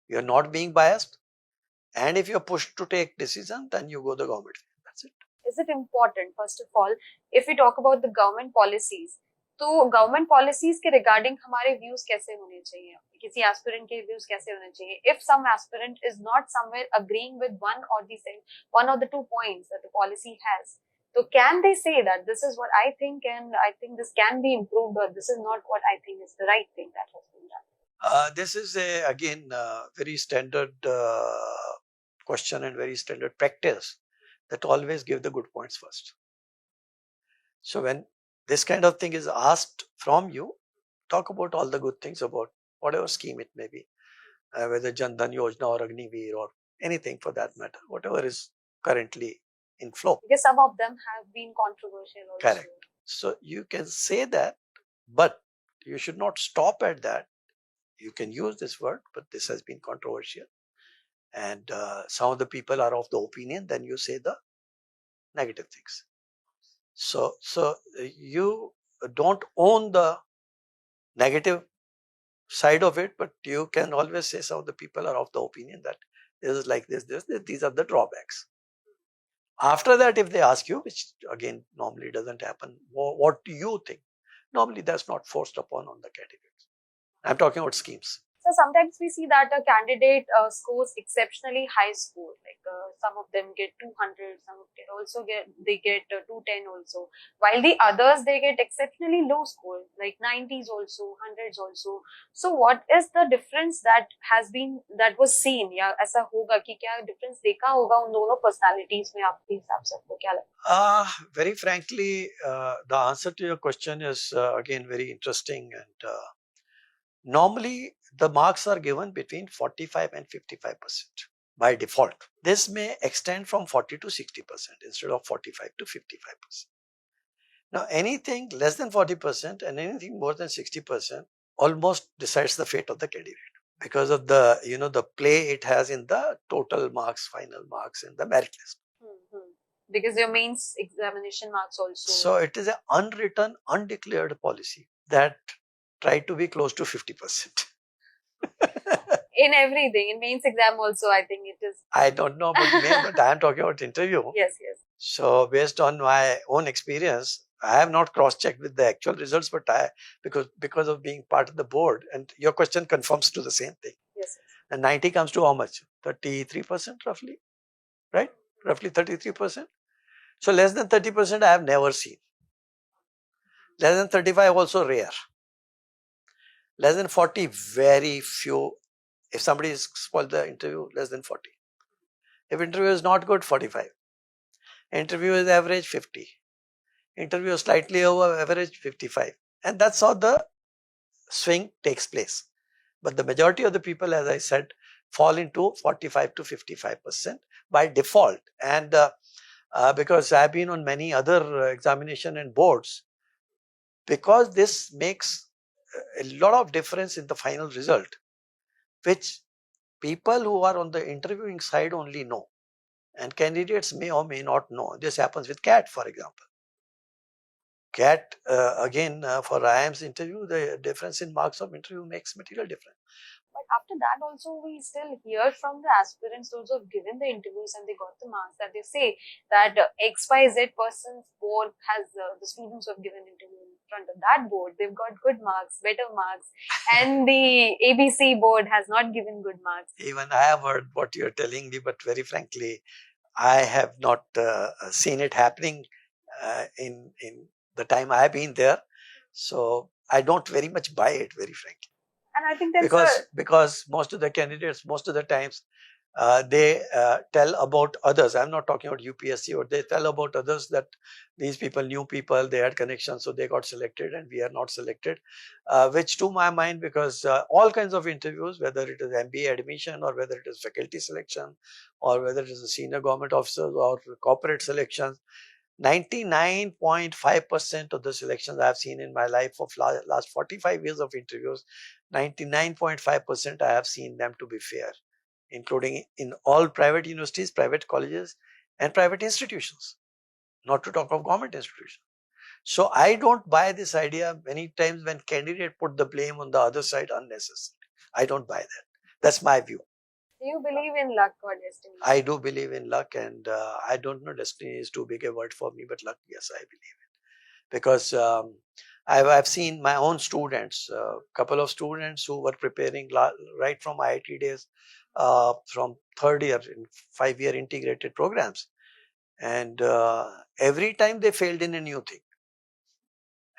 You are not being biased. And if you are pushed to take decision, then you go the government. That's it. Is it important, first of all, if we talk about the government policies, तो government policies के regarding हमारे views कैसे होने चाहिए, किसी aspirant के views कैसे होने चाहिए? If some aspirant is not somewhere agreeing with one or the 2 points that the policy has, so can they say that this is what I think and I think this can be improved, or this is not what I think is the right thing that has been done? This is again very standard question and very standard practice, that always give the good points first. So when this kind of thing is asked from you, talk about all the good things about whatever scheme it may be, whether Jan Dhan Yojana or Agniveer or anything for that matter, whatever is currently in flow. Because some of them have been controversial also. Correct. So you can say that, but you should not stop at that. You can use this word, but this has been controversial. And some of the people are of the opinion, then you say the negative things. So you don't own the negative side of it, but you can always say some of the people are of the opinion that this is like this, these are the drawbacks. After that, if they ask you, which again normally doesn't happen, what do you think? Normally that's not forced upon on the candidates. I'm talking about schemes. So sometimes we see that a candidate scores exceptionally high score. Like some of them get 200, some get also get 210 also. While the others they get exceptionally low score, like 90s also, 100s also. So what is the difference that was seen? या ऐसा होगा कि क्या difference देखा होगा उन दोनों personalities में आपके हिसाब से आपको क्या लगता है? Very frankly, the answer to your question is again very interesting, and normally the marks are given between 45 and 55% by default. This may extend from 40 to 60% instead of 45 to 55%. Now anything less than 40% and anything more than 60% almost decides the fate of the candidate because of the the play it has in the total marks, final marks in the merit list. Because your mains examination marks also. So it is an unwritten, undeclared policy that try to be close to 50%. In everything, in mains exam also, I think it is. I don't know about but I am talking about interview. Yes. So based on my own experience, I have not cross-checked with the actual results, but because of being part of the board, and your question confirms to the same thing. Yes. And 90 comes to how much? 33% roughly, right? Roughly 33%. So less than 30% I have never seen. Less than 35 also rare. Less than 40, very few. If somebody is spoiled the interview, less than 40. If interview is not good, 45. Interview is average, 50. Interview is slightly over average, 55. And that's how the swing takes place. But the majority of the people, as I said, fall into 45 to 55% by default. And because I've been on many other examination and boards, because this makes a lot of difference in the final result, which people who are on the interviewing side only know, and candidates may or may not know. This happens with CAT, for example. CAT, again, for IIM's interview, the difference in marks of interview makes material difference. But after that also, we still hear from the aspirants those who have given the interviews and they got the marks, that they say that XYZ person's board has the students who have given interview in front of that board, they've got good marks, better marks, and the ABC board has not given good marks. Even I have heard what you're telling me, but very frankly, I have not seen it happening in the time I have been there. So I don't very much buy it, very frankly. And I think that's because most of the candidates, most of the times, they tell about others. I'm not talking about UPSC, or they tell about others that these people, new people, they had connections, so they got selected and we are not selected. Which to my mind, because all kinds of interviews, whether it is MBA admission or whether it is faculty selection or whether it is a senior government officers or corporate selections, 99.5% of the selections I have seen in my life of last 45 years of interviews, 99.5% I have seen them to be fair, including in all private universities, private colleges, and private institutions, not to talk of government institutions. So I don't buy this idea many times when candidate put the blame on the other side unnecessarily. I don't buy that. That's my view. Do you believe in luck or destiny? I do believe in luck, and I don't know, destiny is too big a word for me, but luck, yes, I believe in. Because I've seen my own students, a couple of students who were preparing right from IIT days, from third year in 5-year integrated programs. And every time they failed in a new thing.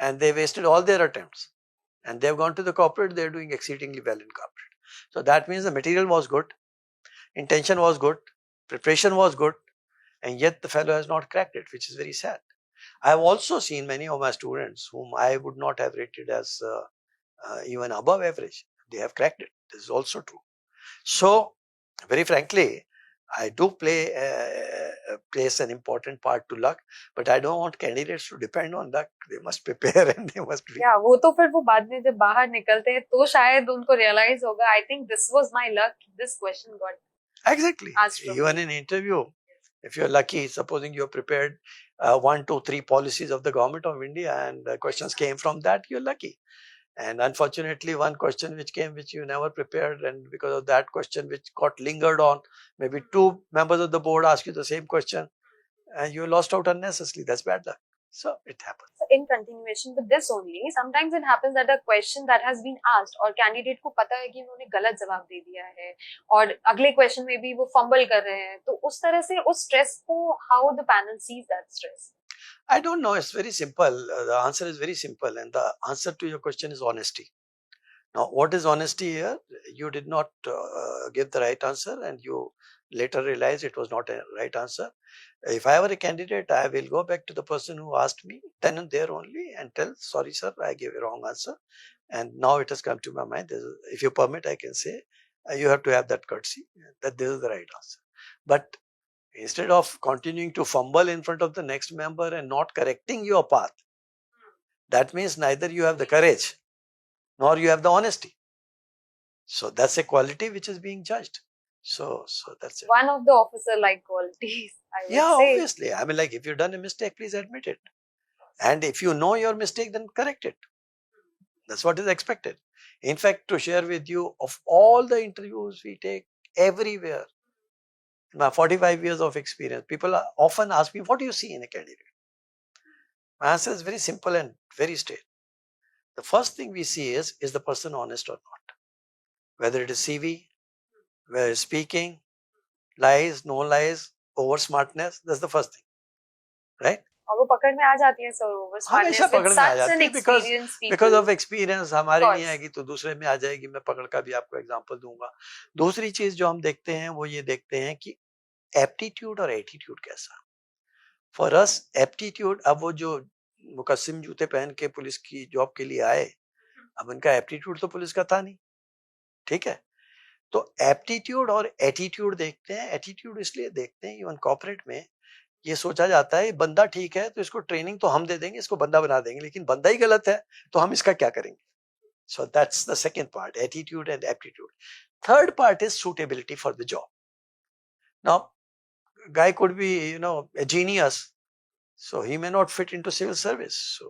And they wasted all their attempts. And they've gone to the corporate, they're doing exceedingly well in corporate. So that means the material was good, intention was good, preparation was good, and yet the fellow has not cracked it, which is very sad. I have also seen many of my students whom I would not have rated as even above average. They have cracked it. This is also true. So, very frankly, I do place an important part to luck, but I don't want candidates to depend on luck. They must prepare and they must be. Yeah, वो तो फिर वो बाद में जब बाहर निकलते हैं तो शायद उनको realize होगा. I think this was my luck. This question got exactly asked from even me. in interview. If you're lucky, supposing you're prepared 1, 2, 3 policies of the government of India and the questions came from that, you're lucky. And unfortunately, one question which came which you never prepared, and because of that question which got lingered on, maybe 2 members of the board ask you the same question and you lost out unnecessarily. That's bad luck. So it happens. So in continuation with this only, sometimes it happens that a question that has been asked और candidate को पता है कि उन्होंने गलत जवाब दे दिया है और अगले question में भी वो fumble कर रहे हैं, तो उस तरह से उस stress को how the panel sees that stress? I don't know. It's very simple. The answer is very simple, and the answer to your question is honesty. Now, what is honesty here? You did not give the right answer, and you later realize it was not a right answer. If I were a candidate, I will go back to the person who asked me then and there only and tell, sorry, sir, I gave a wrong answer. And now it has come to my mind. If you permit, I can say, you have to have that courtesy that this is the right answer. But instead of continuing to fumble in front of the next member and not correcting your path, that means neither you have the courage nor you have the honesty. So that's a quality which is being judged. So that's it. One of the officer-like qualities, I would say. Obviously. I mean, like, if you've done a mistake, please admit it. And if you know your mistake, then correct it. That's what is expected. In fact, to share with you, of all the interviews we take everywhere, in my 45 years of experience, people often ask me, what do you see in a candidate? My answer is very simple and very straight. The first thing we see is the person honest or not? Whether it is CV, whether it's speaking, lies, no lies, over smartness, that's the first thing. Right? और वो पकड़ में आ जाती है sir over smartness हमेशा with पकड़ में आ such जाती an है experienced people. because of experience. हमारे Of नहीं course. आएगी तो दूसरे में आ जाएगी. मैं पकड़ का भी आपको एग्जांपल दूंगा. दूसरी चीज जो हम देखते हैं वो ये देखते हैं कि एप्टीट्यूड और एटीट्यूड कैसा. फॉर अस एप्टीट्यूड, अब वो जो मुकस्सिम जूते पहन के पुलिस की जॉब के लिए आए, अब उनका एप्टीट्यूड तो पुलिस का था नहीं. ठीक है, तो एप्टीट्यूड और एटीट्यूड देखते हैं. एटीट्यूड इसलिए देखते हैं, इवन कॉर्पोरेट में ये सोचा जाता है बंदा ठीक है तो इसको ट्रेनिंग तो हम दे देंगे, इसको बंदा बना देंगे, लेकिन बंदा ही गलत है तो हम इसका क्या करेंगे. So that's the second part, attitude and aptitude. Third part is suitability for the job. Now guy could be a genius, so he may not fit into civil service. So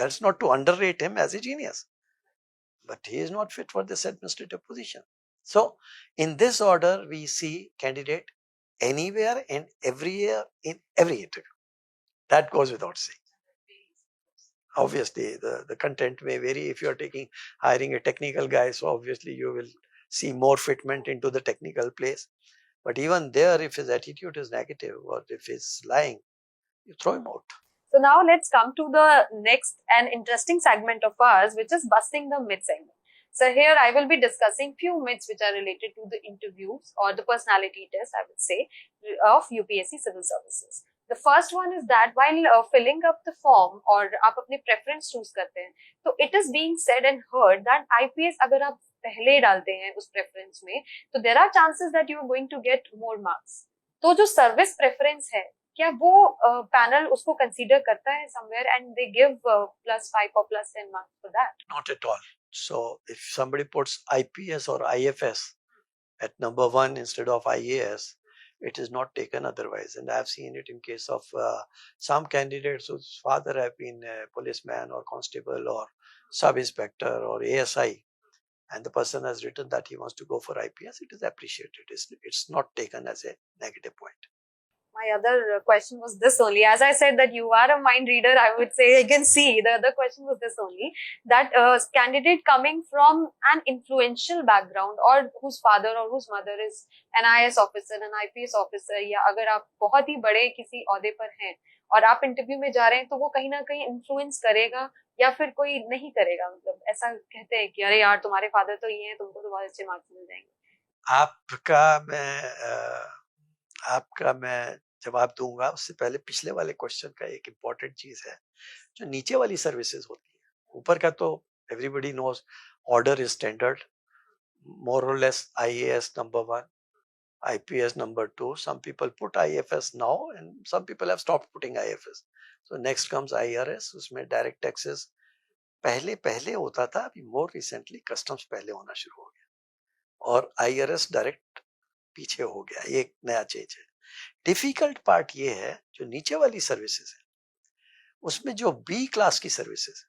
that's not to underrate him as a genius, but he is not fit for this administrative position. So in this order we see candidate anywhere and everywhere in every interview. That goes without saying. Obviously the content may vary. If you are hiring a technical guy, so obviously you will see more fitment into the technical place. But even there, if his attitude is negative or if he's lying, you throw him out. So now let's come to the next and interesting segment of ours, which is busting the myth segment. So here I will be discussing few myths which are related to the interviews or the personality test, I would say, of UPSC civil services. The first one is that while filling up the form और आप अपने preference choose करते हैं, तो it is being said and heard that IPS अगर आप पहले डालते हैं उस preference में, तो there are chances that you are going to get more marks. तो जो service preference है, क्या वो पैनल उसको कंसीडर करता है somewhere and they give +5 or +10 marks for that? Not at all. So if somebody puts IPS or IFS at number 1 instead of IAS, it is not taken otherwise. And I have seen it in case of some candidates whose father have been a policeman or constable or sub-inspector or ASI, and the person has written that he wants to go for IPS, it is appreciated. It's not taken as a negative point. My other question was this only. As I said that you are a mind reader, I would say, I can see the other question was this only, that candidate coming from an influential background or whose father or whose mother is an IAS officer, an IPS officer, या अगर आप बहुत ही बड़े किसी औहदे पर हैं और आप इंटरव्यू में जा रहे हैं, तो वो कहीं ना कहीं इन्फ्लुएंस करेगा या फिर कोई नहीं करेगा. मतलब ऐसा कहते हैं कि अरे यार तुम्हारे फादर तो ये हैं, तुमको तो बहुत अच्छे मार्क्स मिल जाएंगे. आपका मैं जवाब दूंगा. उससे पहले पिछले वाले क्वेश्चन का एक इम्पोर्टेंट चीज है, जो नीचे वाली सर्विसेज होती है, ऊपर का तो Everybody knows order is standard, more or less IAS number 1, IPS number 2. Some people put IFS now and some people have stopped putting IFS. So next comes IRS, उसमें direct taxes पहले पहले होता था, अभी more recently customs पहले होना शुरू हो गया और IRS direct पीछे हो गया, ये एक नया चेंज है. डिफिकल्ट पार्ट ये है जो नीचे वाली सर्विसेज है उसमें जो बी क्लास की सर्विसेज है,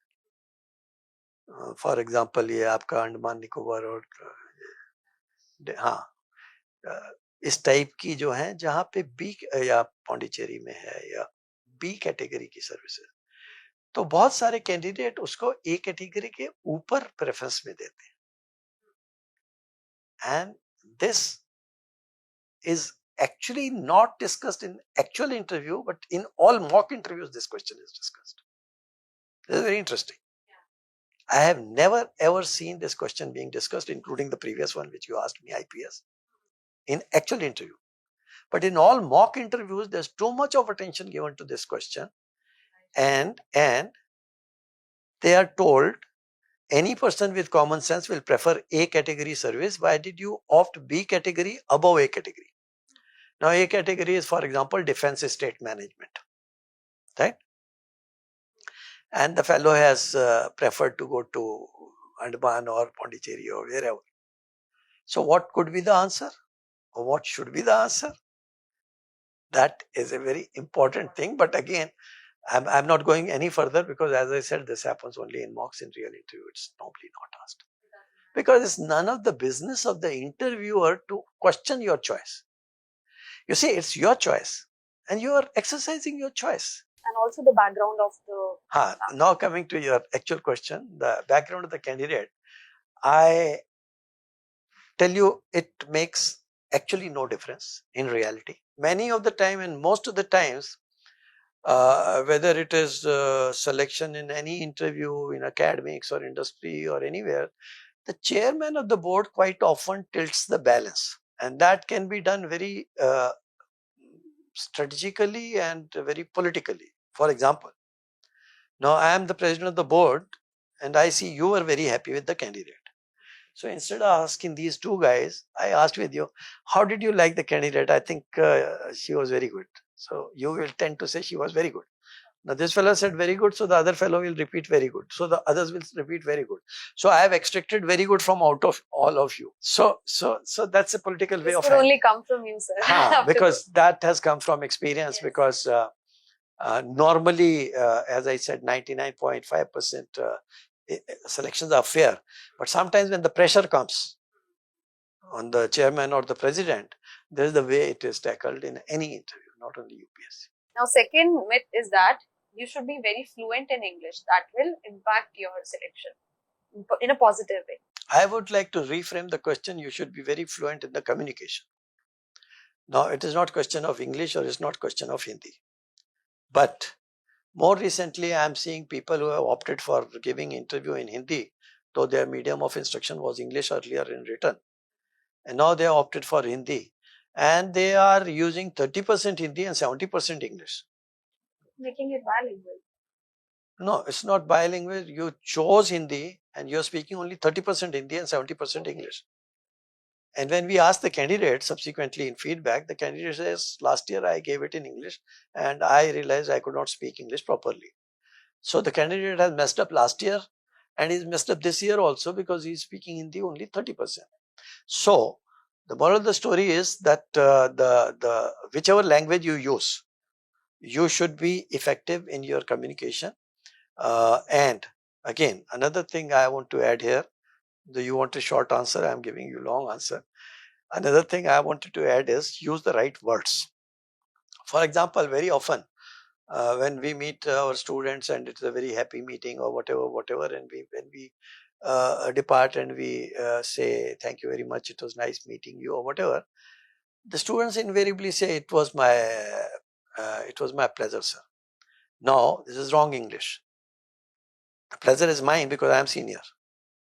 फॉर एग्जांपल ये आपका अंडमान निकोबार और हाँ इस टाइप की जो है जहाँ पे बी या पौंडीचेरी में है या बी कैटेगरी की सर्विसेज, तो बहुत सारे कैंडिडेट उसको ए कैटेगरी के ऊपर प्रेफरेंस में देते हैं. And this is actually not discussed in actual interview, but in all mock interviews this question is discussed. This is very interesting. I have never ever seen this question being discussed, including the previous one which you asked me, IPS, in actual interview. But in all mock interviews, there's too much of attention given to this question, and they are told any person with common sense will prefer A category service. Why did you opt B category above A category? Now A category is, for example, defense estate management, right? And the fellow has preferred to go to Andaman or Pondicherry or wherever. So what could be the answer? Or what should be the answer? That is a very important thing. But again, I'm not going any further because, as I said, this happens only in mocks. In real interview, it's normally not asked. Because it's none of the business of the interviewer to question your choice. You see, it's your choice and you are exercising your choice. And also the background of the... Now coming to your actual question, the background of the candidate, I tell you it makes actually no difference in reality. Many of the time and most of the times, whether it is selection in any interview in academics or industry or anywhere, the chairman of the board quite often tilts the balance, and that can be done very strategically and very politically. For example, now I am the president of the board and I see you are very happy with the candidate. So instead of asking these two guys, I asked with you, how did you like the candidate? I think she was very good. So you will tend to say she was very good. Now this fellow said very good, so the other fellow will repeat very good. So the others will repeat very good. So I have extracted very good from out of all of you. So that's a political way of. This could only come from you, sir. Because that has come from experience. Yes. Because normally, as I said, 99.5% selections are fair. But sometimes when the pressure comes on the chairman or the president, there is the way it is tackled in any interview, not only UPSC. Now, second myth is that you should be very fluent in English. That will impact your selection in a positive way. I would like to reframe the question. You should be very fluent in the communication. Now, it is not question of English or it's not question of Hindi. But more recently, I am seeing people who have opted for giving interview in Hindi, though their medium of instruction was English earlier in written. And now they have opted for Hindi. And they are using 30% Hindi and 70% English. Making it bilingual. No, it's not bilingual. You chose Hindi and you're speaking only 30% Hindi and 70% English. And when we ask the candidate subsequently in feedback, the candidate says, last year I gave it in English and I realized I could not speak English properly. So the candidate has messed up last year and he's messed up this year also because he's speaking Hindi only 30%. So the moral of the story is that whichever language you use, you should be effective in your communication. And again, another thing I want to add here, you want a short answer, I am giving you a long answer. Another thing I wanted to add is use the right words. For example, very often when we meet our students and it's a very happy meeting or whatever, and when we depart and we say thank you very much, it was nice meeting you or whatever, the students invariably say it was my pleasure, sir. No, this is wrong English. The pleasure is mine because I am senior.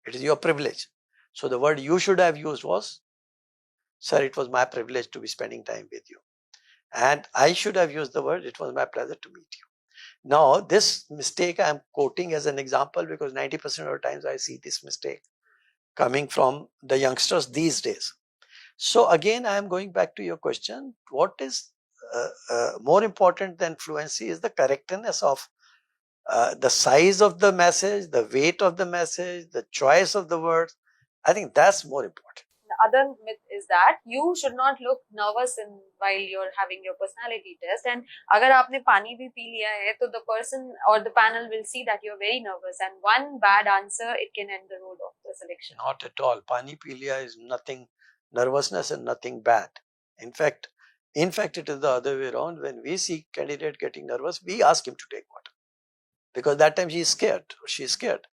It is your privilege. So the word you should have used was, sir, it was my privilege to be spending time with you. And I should have used the word, it was my pleasure to meet you. Now, this mistake I'm quoting as an example because 90% of the times I see this mistake coming from the youngsters these days. So again, I am going back to your question. What is more important than fluency is the correctness of the size of the message, the weight of the message, the choice of the words. I think that's more important. The other myth is that you should not look nervous while you're having your personality test. And अगर आपने पानी भी P लिया है, तो the person or the panel will see that you're very nervous, and one bad answer, it can end the road of the selection. Not at all. Pani pi liya is nothing, nervousness and nothing bad. In fact, it is the other way around. When we see candidate getting nervous, we ask him to take water because that time she is scared. She is scared.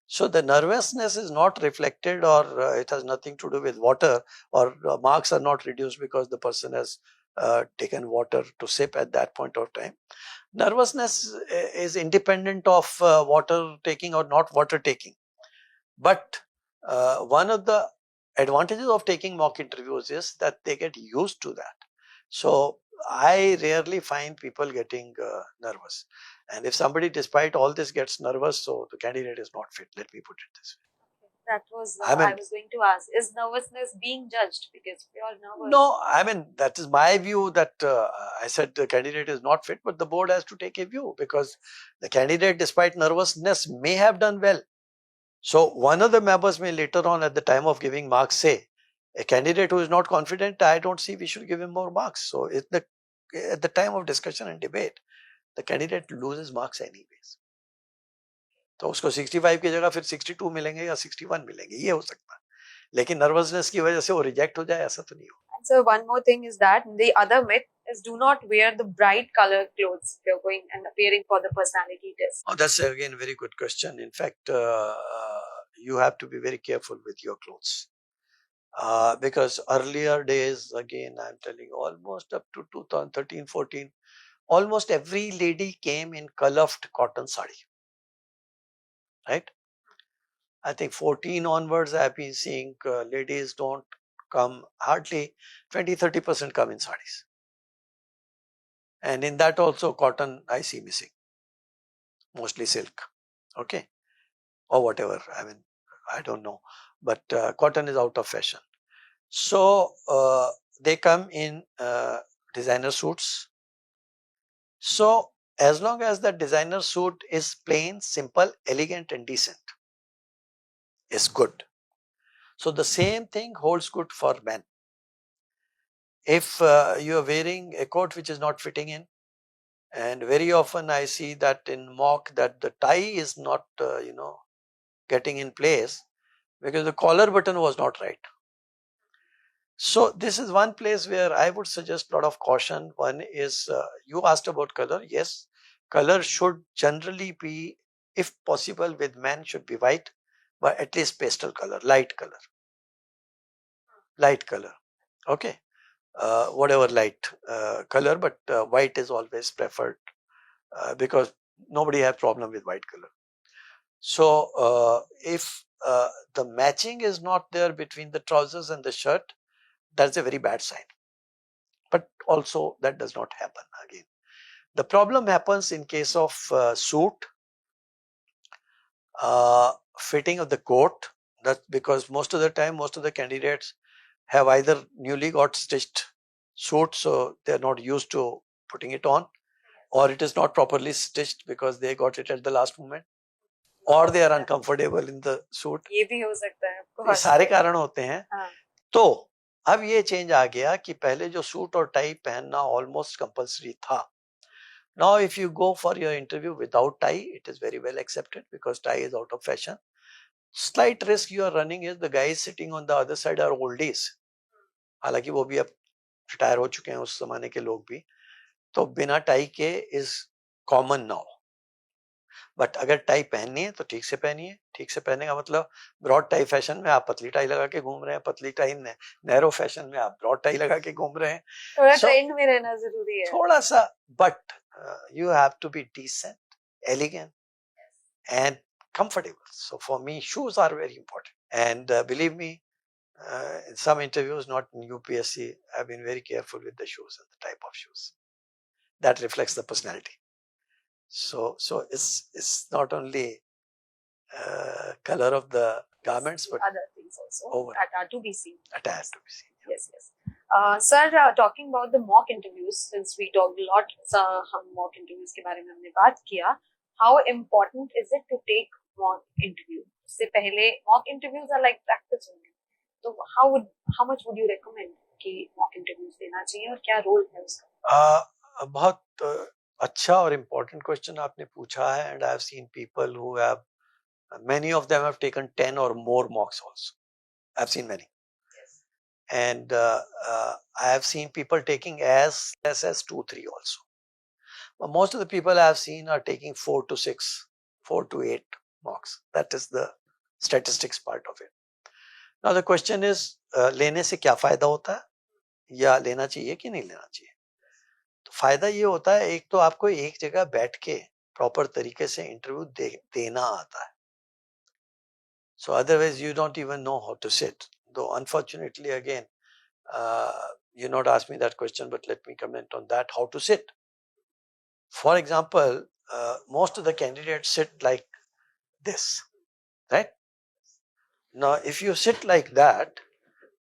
So the nervousness is not reflected, or it has nothing to do with water, or marks are not reduced because the person has taken water to sip at that point of time. Nervousness is independent of water taking or not water taking. But one of the advantages of taking mock interviews is that they get used to that. So I rarely find people getting nervous. And if somebody, despite all this, gets nervous, so the candidate is not fit. Let me put it this way. That was I was going to ask. Is nervousness being judged because we are nervous? No, I mean, that is my view, that I said the candidate is not fit, but the board has to take a view because the candidate, despite nervousness, may have done well. So one of the members may later on at the time of giving marks say, a candidate who is not confident, I don't see we should give him more marks. So at the time of discussion and debate, the candidate loses marks anyways. तो उसको 65 की जगह फिर 62 मिलेंगे या 61 मिलेंगे, ये हो सकता है. लेकिन नर्वसनेस की वजह से वो रिजेक्ट हो जाए, ऐसा तो नहीं हो. So one more thing is that the other myth is do not wear the bright color clothes if you're going and appearing for the personality test. Oh, that's again a very good question. In fact, you have to be very careful with your clothes. Because earlier days, again, I'm telling you, almost up to 2013, 14, almost every lady came in colored cotton sari. Right? I think 14 onwards, I've been seeing ladies don't come, hardly 20-30% come in saris. And in that also cotton I see missing, mostly silk, okay, or whatever. I mean, I don't know, but cotton is out of fashion. So they come in designer suits. So as long as the designer suit is plain, simple, elegant and decent, is good. So the same thing holds good for men. If you are wearing a coat which is not fitting in, and very often I see that in mock that the tie is not getting in place because the collar button was not right. So this is one place where I would suggest a lot of caution. One is you asked about color. Yes, color should generally be, if possible with men, should be white, but at least pastel color, light color, okay. Whatever light color, but white is always preferred because nobody has problem with white color. So if the matching is not there between the trousers and the shirt, that's a very bad sign. But also that does not happen again. The problem happens in case of suit, fitting of the coat. That's because most of the time, most of the candidates have either newly got stitched suit, so they're not used to putting it on, or it is not properly stitched because they got it at the last moment, or they are uncomfortable in the suit. ये भी हो सकता है, ये सारे कारण होते हैं. तो अब ये चेंज आ गया कि पहले जो सूट और टाई पहनना ऑलमोस्ट कंपल्सरी था. Now if you go for your interview without tie, it is very well accepted because tie is out of fashion. Slight risk you are running is the guys sitting on the other side are oldies. हालांकि वो भी अब retire हो चुके हैं उस जमाने के लोग भी, तो बिना टाई के इज कॉमन नाउ. बट अगर टाई पहननी है तो ठीक से पहनिए. ठीक से पहनने का मतलब ब्रॉड टाई फैशन में आप पतली टाई लगा के घूम रहे हैं, पतली टाई नैरो फैशन में आप ब्रॉड टाई लगा के घूम रहे हैं. थोड़ा ट्रेंड में रहना जरूरी है, थोड़ा सा. But you have to be decent, elegant and comfortable. So for me, shoes are very important. And believe me, in some interviews, not in UPSC, I've been very careful with the shoes and the type of shoes. That reflects the personality. So it's not only color of the garments, but other things also that are to be seen. Attached to be seen. Yes, yes. Sir, talking about the mock interviews, since we talked a lot, हम mock interviews के बारे में हमने बात किया. How important is it to take mock interview? उससे पहले mock interviews are like practice only. तो how much would you recommend कि mock interviews देना चाहिए और क्या role है उसका? बहुत अच्छा और important question आपने पूछा है, and I have seen people who have, many of them have taken 10 or more mocks also. I've seen many. And I have seen people taking as less as 2-3 also. But most of the people I have seen are taking 4 to 6, 4 to 8 mocks. That is the statistics part of it. Now the question is, लेने से क्या फायदा होता है या लेना चाहिए कि नहीं लेना चाहिए? तो फायदा ये होता है, एक तो आपको एक जगह बैठ के प्रॉपर तरीके से इंटरव्यू देना आता है. So otherwise you don't even know how to sit. Though unfortunately again, you not ask me that question, but let me comment on that, how to sit. For example, most of the candidates sit like this, right? Now, if you sit like that,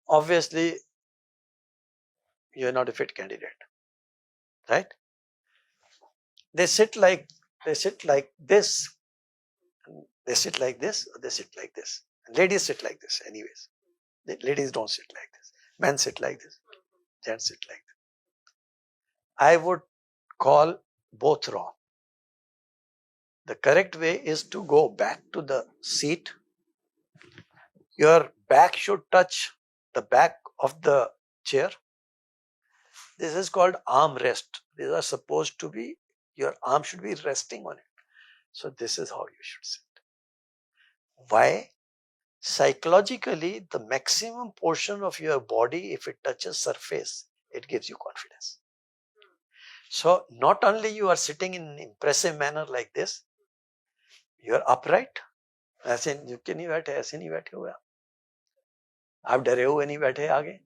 obviously you're not a fit candidate, right? They sit like this, they sit like this, or they sit like this. And ladies sit like this anyways. Ladies don't sit like this. Men sit like this. Gents sit like this. I would call both wrong. The correct way is to go back to the seat. Your back should touch the back of the chair. This is called arm rest. These are supposed to be, your arm should be resting on it. So this is how you should sit. Why? Psychologically, the maximum portion of your body, if it touches surface, it gives you confidence. So not only you are sitting in an impressive manner like this, you are upright. ऐसे झुक नहीं बैठे, ऐसे नहीं बैठे हुए आप डरे हुए नहीं बैठे आगे.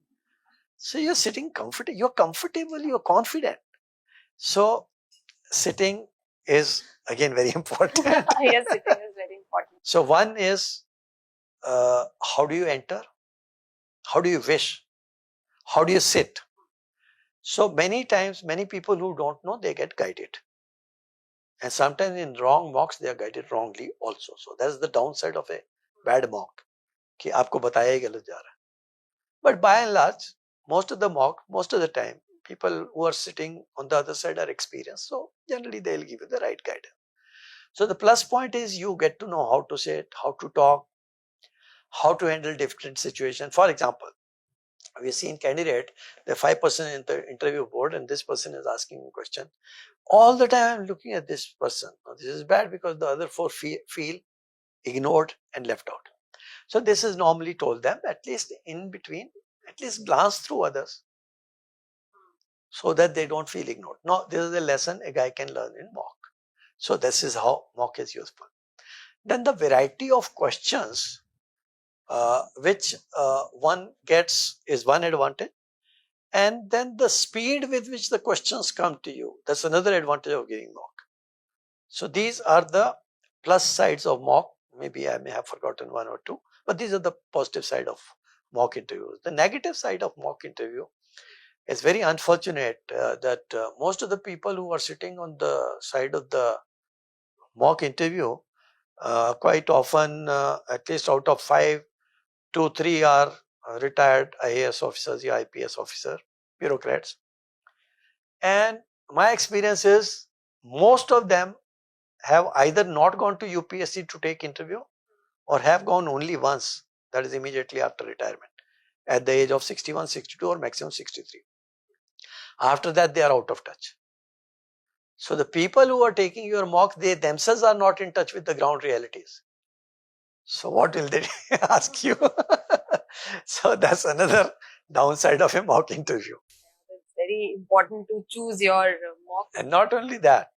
So you're sitting comfortable, you're comfortable, you're confident. So sitting is again very important. Yes, sitting is very important. So one is, how do you enter? How do you wish? How do you sit? So many times, many people who don't know, they get guided. And sometimes in wrong mocks, they are guided wrongly also. So that's the downside of a bad mock. कि आपको बताया ही गलत जा रहा है. But by and large, most of the mock, most of the time, people who are sitting on the other side are experienced. So generally they'll give you the right guidance. So the plus point is you get to know how to sit, how to talk, how to handle different situations. For example, we've seen candidate, the 5% in the interview board, and this person is asking a question. All the time I'm looking at this person. Now, this is bad because the other 4 feel ignored and left out. So this is normally told them, at least in between, at least glance through others so that they don't feel ignored. Now, this is a lesson a guy can learn in mock. So this is how mock is useful. Then the variety of questions which one gets is one advantage. And then the speed with which the questions come to you, that's another advantage of giving mock. So these are the plus sides of mock. Maybe I may have forgotten one or two, but these are the positive side of mock interviews. The negative side of mock interview is very unfortunate that most of the people who are sitting on the side of the mock interview, quite often, at least out of 5, 2, 3 are retired IAS officers or IPS officer, bureaucrats. And my experience is most of them have either not gone to UPSC to take interview or have gone only once, that is immediately after retirement, at the age of 61, 62 or maximum 63. After that, they are out of touch. So the people who are taking your mock, they themselves are not in touch with the ground realities. So what will they ask you? So that's another downside of a mock interview. It's very important to choose your mock. And not only that,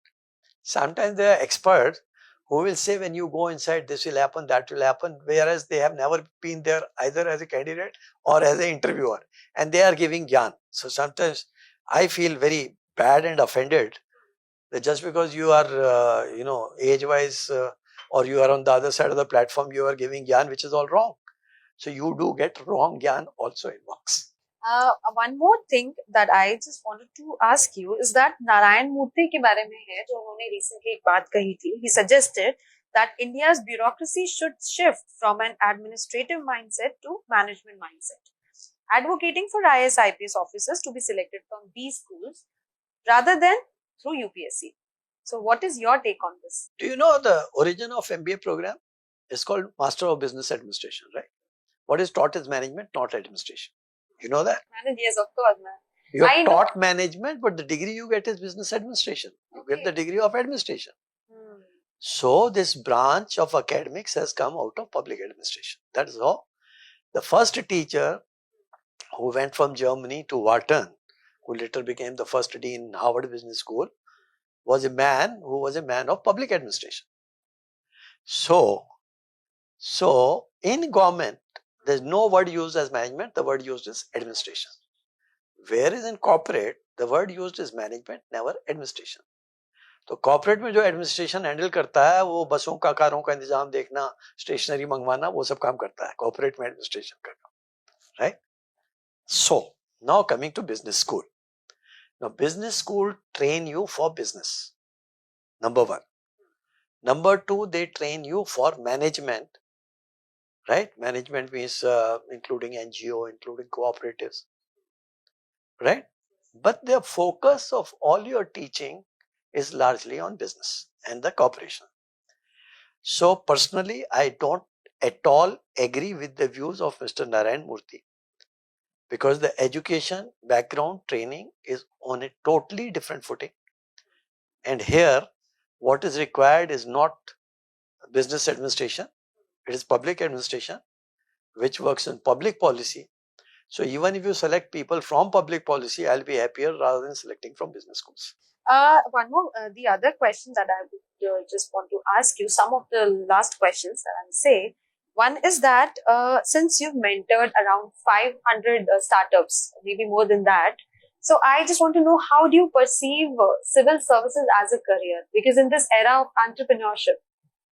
sometimes there are experts who will say when you go inside, this will happen, that will happen, whereas they have never been there either as a candidate or as an interviewer, and they are giving gyan. So sometimes I feel very bad and offended that just because you are, age-wise or you are on the other side of the platform, you are giving gyan which is all wrong. So you do get wrong gyan also in marks. One more thing that I just wanted to ask you is that Narayan Murthy के बारे में है जो उन्होंने recently एक बात कही थी. He suggested that India's bureaucracy should shift from an administrative mindset to management mindset, advocating for IAS IPS officers to be selected from these schools rather than through UPSC. So what is your take on this? Do you know the origin of MBA program? It's called Master of Business Administration, right? What is taught is management, not administration. You know that? Yes, of course, man. You are taught management, but the degree you get is business administration. You get the degree of administration. So this branch of academics has come out of public administration. That is how the first teacher who went from Germany to Wharton, who later became the first dean in Harvard Business School, was a man who was a man of public administration. So in government, there's no word used as management, the word used is administration. Whereas in corporate, the word used is management, never administration. तो corporate में जो administration handle करता है वो बसों का कारों का इंतजाम देखना स्टेशनरी मंगवाना वो सब काम करता है कॉर्पोरेट में एडमिनिस्ट्रेशन का काम right so now coming to business school now business school train you for business number 1 number 2 they train you for management right? Management means including NGO, including cooperatives, right? But the focus of all your teaching is largely on business and the corporation. So personally, I don't at all agree with the views of Mr. Narayan Murthy because the education, background, training is on a totally different footing. And here, what is required is not business administration. It is public administration, which works in public policy. So even if you select people from public policy, I'll be happier rather than selecting from business schools. One more, the other question that I would just want to ask you, some of the last questions that I'll say. One is that since you've mentored around 500 startups, maybe more than that, so I just want to know how do you perceive civil services as a career? Because in this era of entrepreneurship,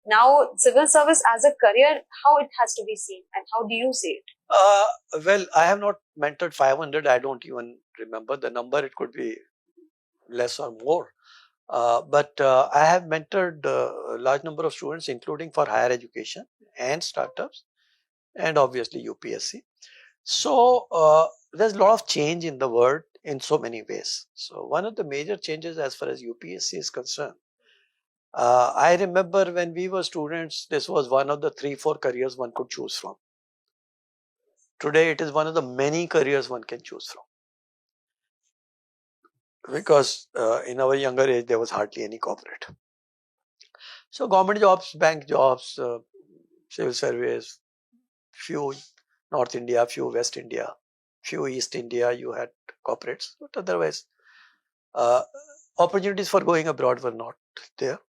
now civil service as a career, how it has to be seen and how do you see it? Well, I have not mentored 500. I don't even remember the number. It could be less or more. But I have mentored a large number of students, including for higher education and startups, and obviously UPSC. So there's a lot of change in the world in so many ways. So one of the major changes as far as UPSC is concerned, I remember when we were students, this was one of the 3-4 careers one could choose from. Today, it is one of the many careers one can choose from. Because in our younger age, there was hardly any corporate. So government jobs, bank jobs, civil service, few North India, few West India, few East India, you had corporates. But otherwise, opportunities for going abroad were not there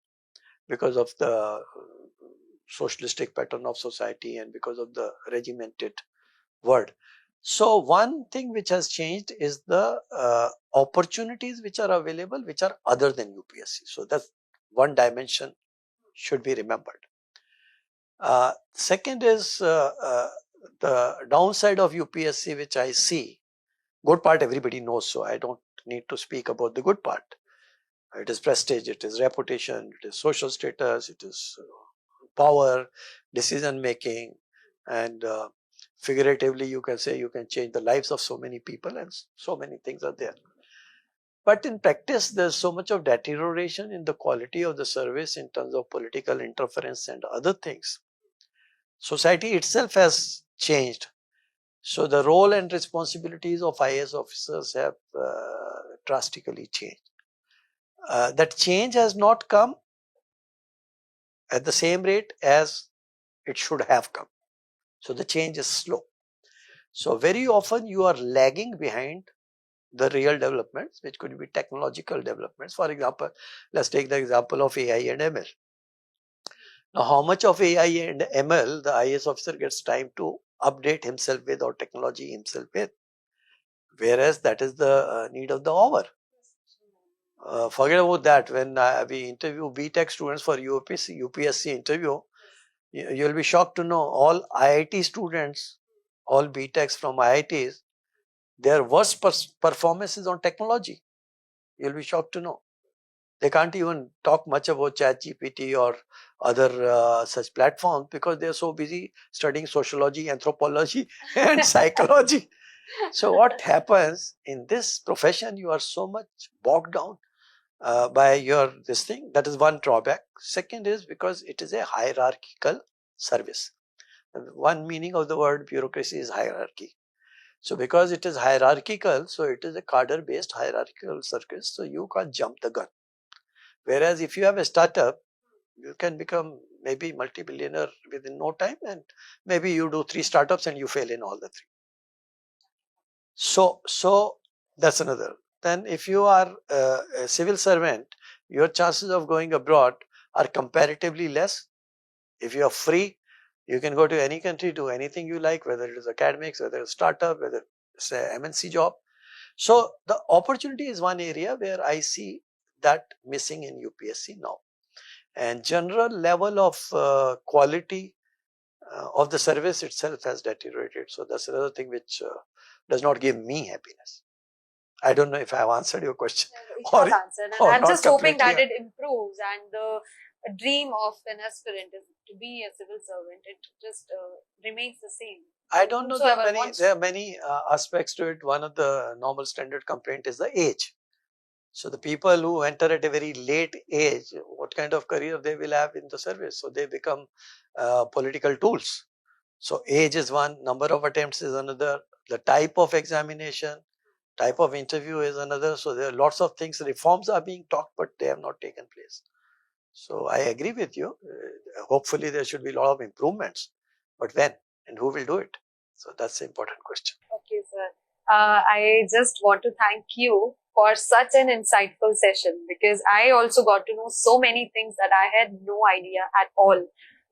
because of the socialistic pattern of society and because of the regimented world. So one thing which has changed is the opportunities which are available which are other than UPSC. So that's one dimension should be remembered. Second is the downside of UPSC which I see. Good part everybody knows, so I don't need to speak about the good part. It is prestige, it is reputation, it is social status, it is power, decision making, and figuratively you can say you can change the lives of so many people and so many things are there. But in practice, there's so much of deterioration in the quality of the service in terms of political interference and other things. Society itself has changed. So the role and responsibilities of IAS officers have drastically changed. That change has not come at the same rate as it should have come. So the change is slow. So very often you are lagging behind the real developments, which could be technological developments. For example, let's take the example of AI and ML. Now, how much of AI and ML the IAS officer gets time to update himself with or technology himself with? Whereas that is the need of the hour. Forget about that. When we interview B.Tech students for UPSC interview, you'll be shocked to know all IIT students, all B.Techs from IITs, their worst performances on technology. You'll be shocked to know. They can't even talk much about ChatGPT or other such platforms because they're so busy studying sociology, anthropology, and psychology. So what happens in this profession, you are so much bogged down by your this thing. That is one drawback. Second is because it is a hierarchical service. One meaning of the word bureaucracy is hierarchy. So because it is hierarchical, so it is a cadre based hierarchical service, so you can't jump the gun. Whereas if you have a startup, you can become maybe multi-billionaire within no time, and maybe you do 3 startups and you fail in all the 3. So that's another. Then if you are a civil servant, your chances of going abroad are comparatively less. If you are free, you can go to any country, do anything you like, whether it is academics, whether it's startup, whether it's a MNC job. So the opportunity is one area where I see that missing in UPSC now. And general level of quality of the service itself has deteriorated. So that's another thing which does not give me happiness. I don't know if I have answered your question. It has answered, and I'm just hoping that it improves, and the dream of an aspirant is to be a civil servant. It just remains the same. I don't know. There are many aspects to it. One of the normal standard complaint is the age. So the people who enter at a very late age, what kind of career they will have in the service? So they become political tools. So age is one, number of attempts is another, the type of examination, type of interview is another. So there are lots of things, reforms are being talked, but they have not taken place. So I agree with you. Hopefully there should be a lot of improvements, but when and who will do it? So that's the important question. Okay, sir. I just want to thank you for such an insightful session, because I also got to know so many things that I had no idea at all.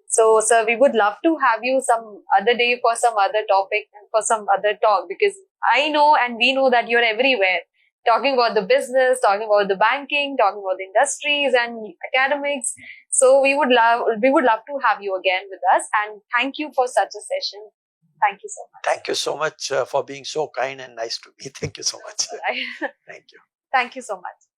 So, sir, we would love to have you some other day for some other topic and for some other talk, because I know and we know that you're everywhere, talking about the business, talking about the banking, talking about the industries and academics. So we would love to have you again with us, and thank you for such a session. Thank you so much. Thank you so much for being so kind and nice to me. Thank you so much. Thank you. Thank you so much.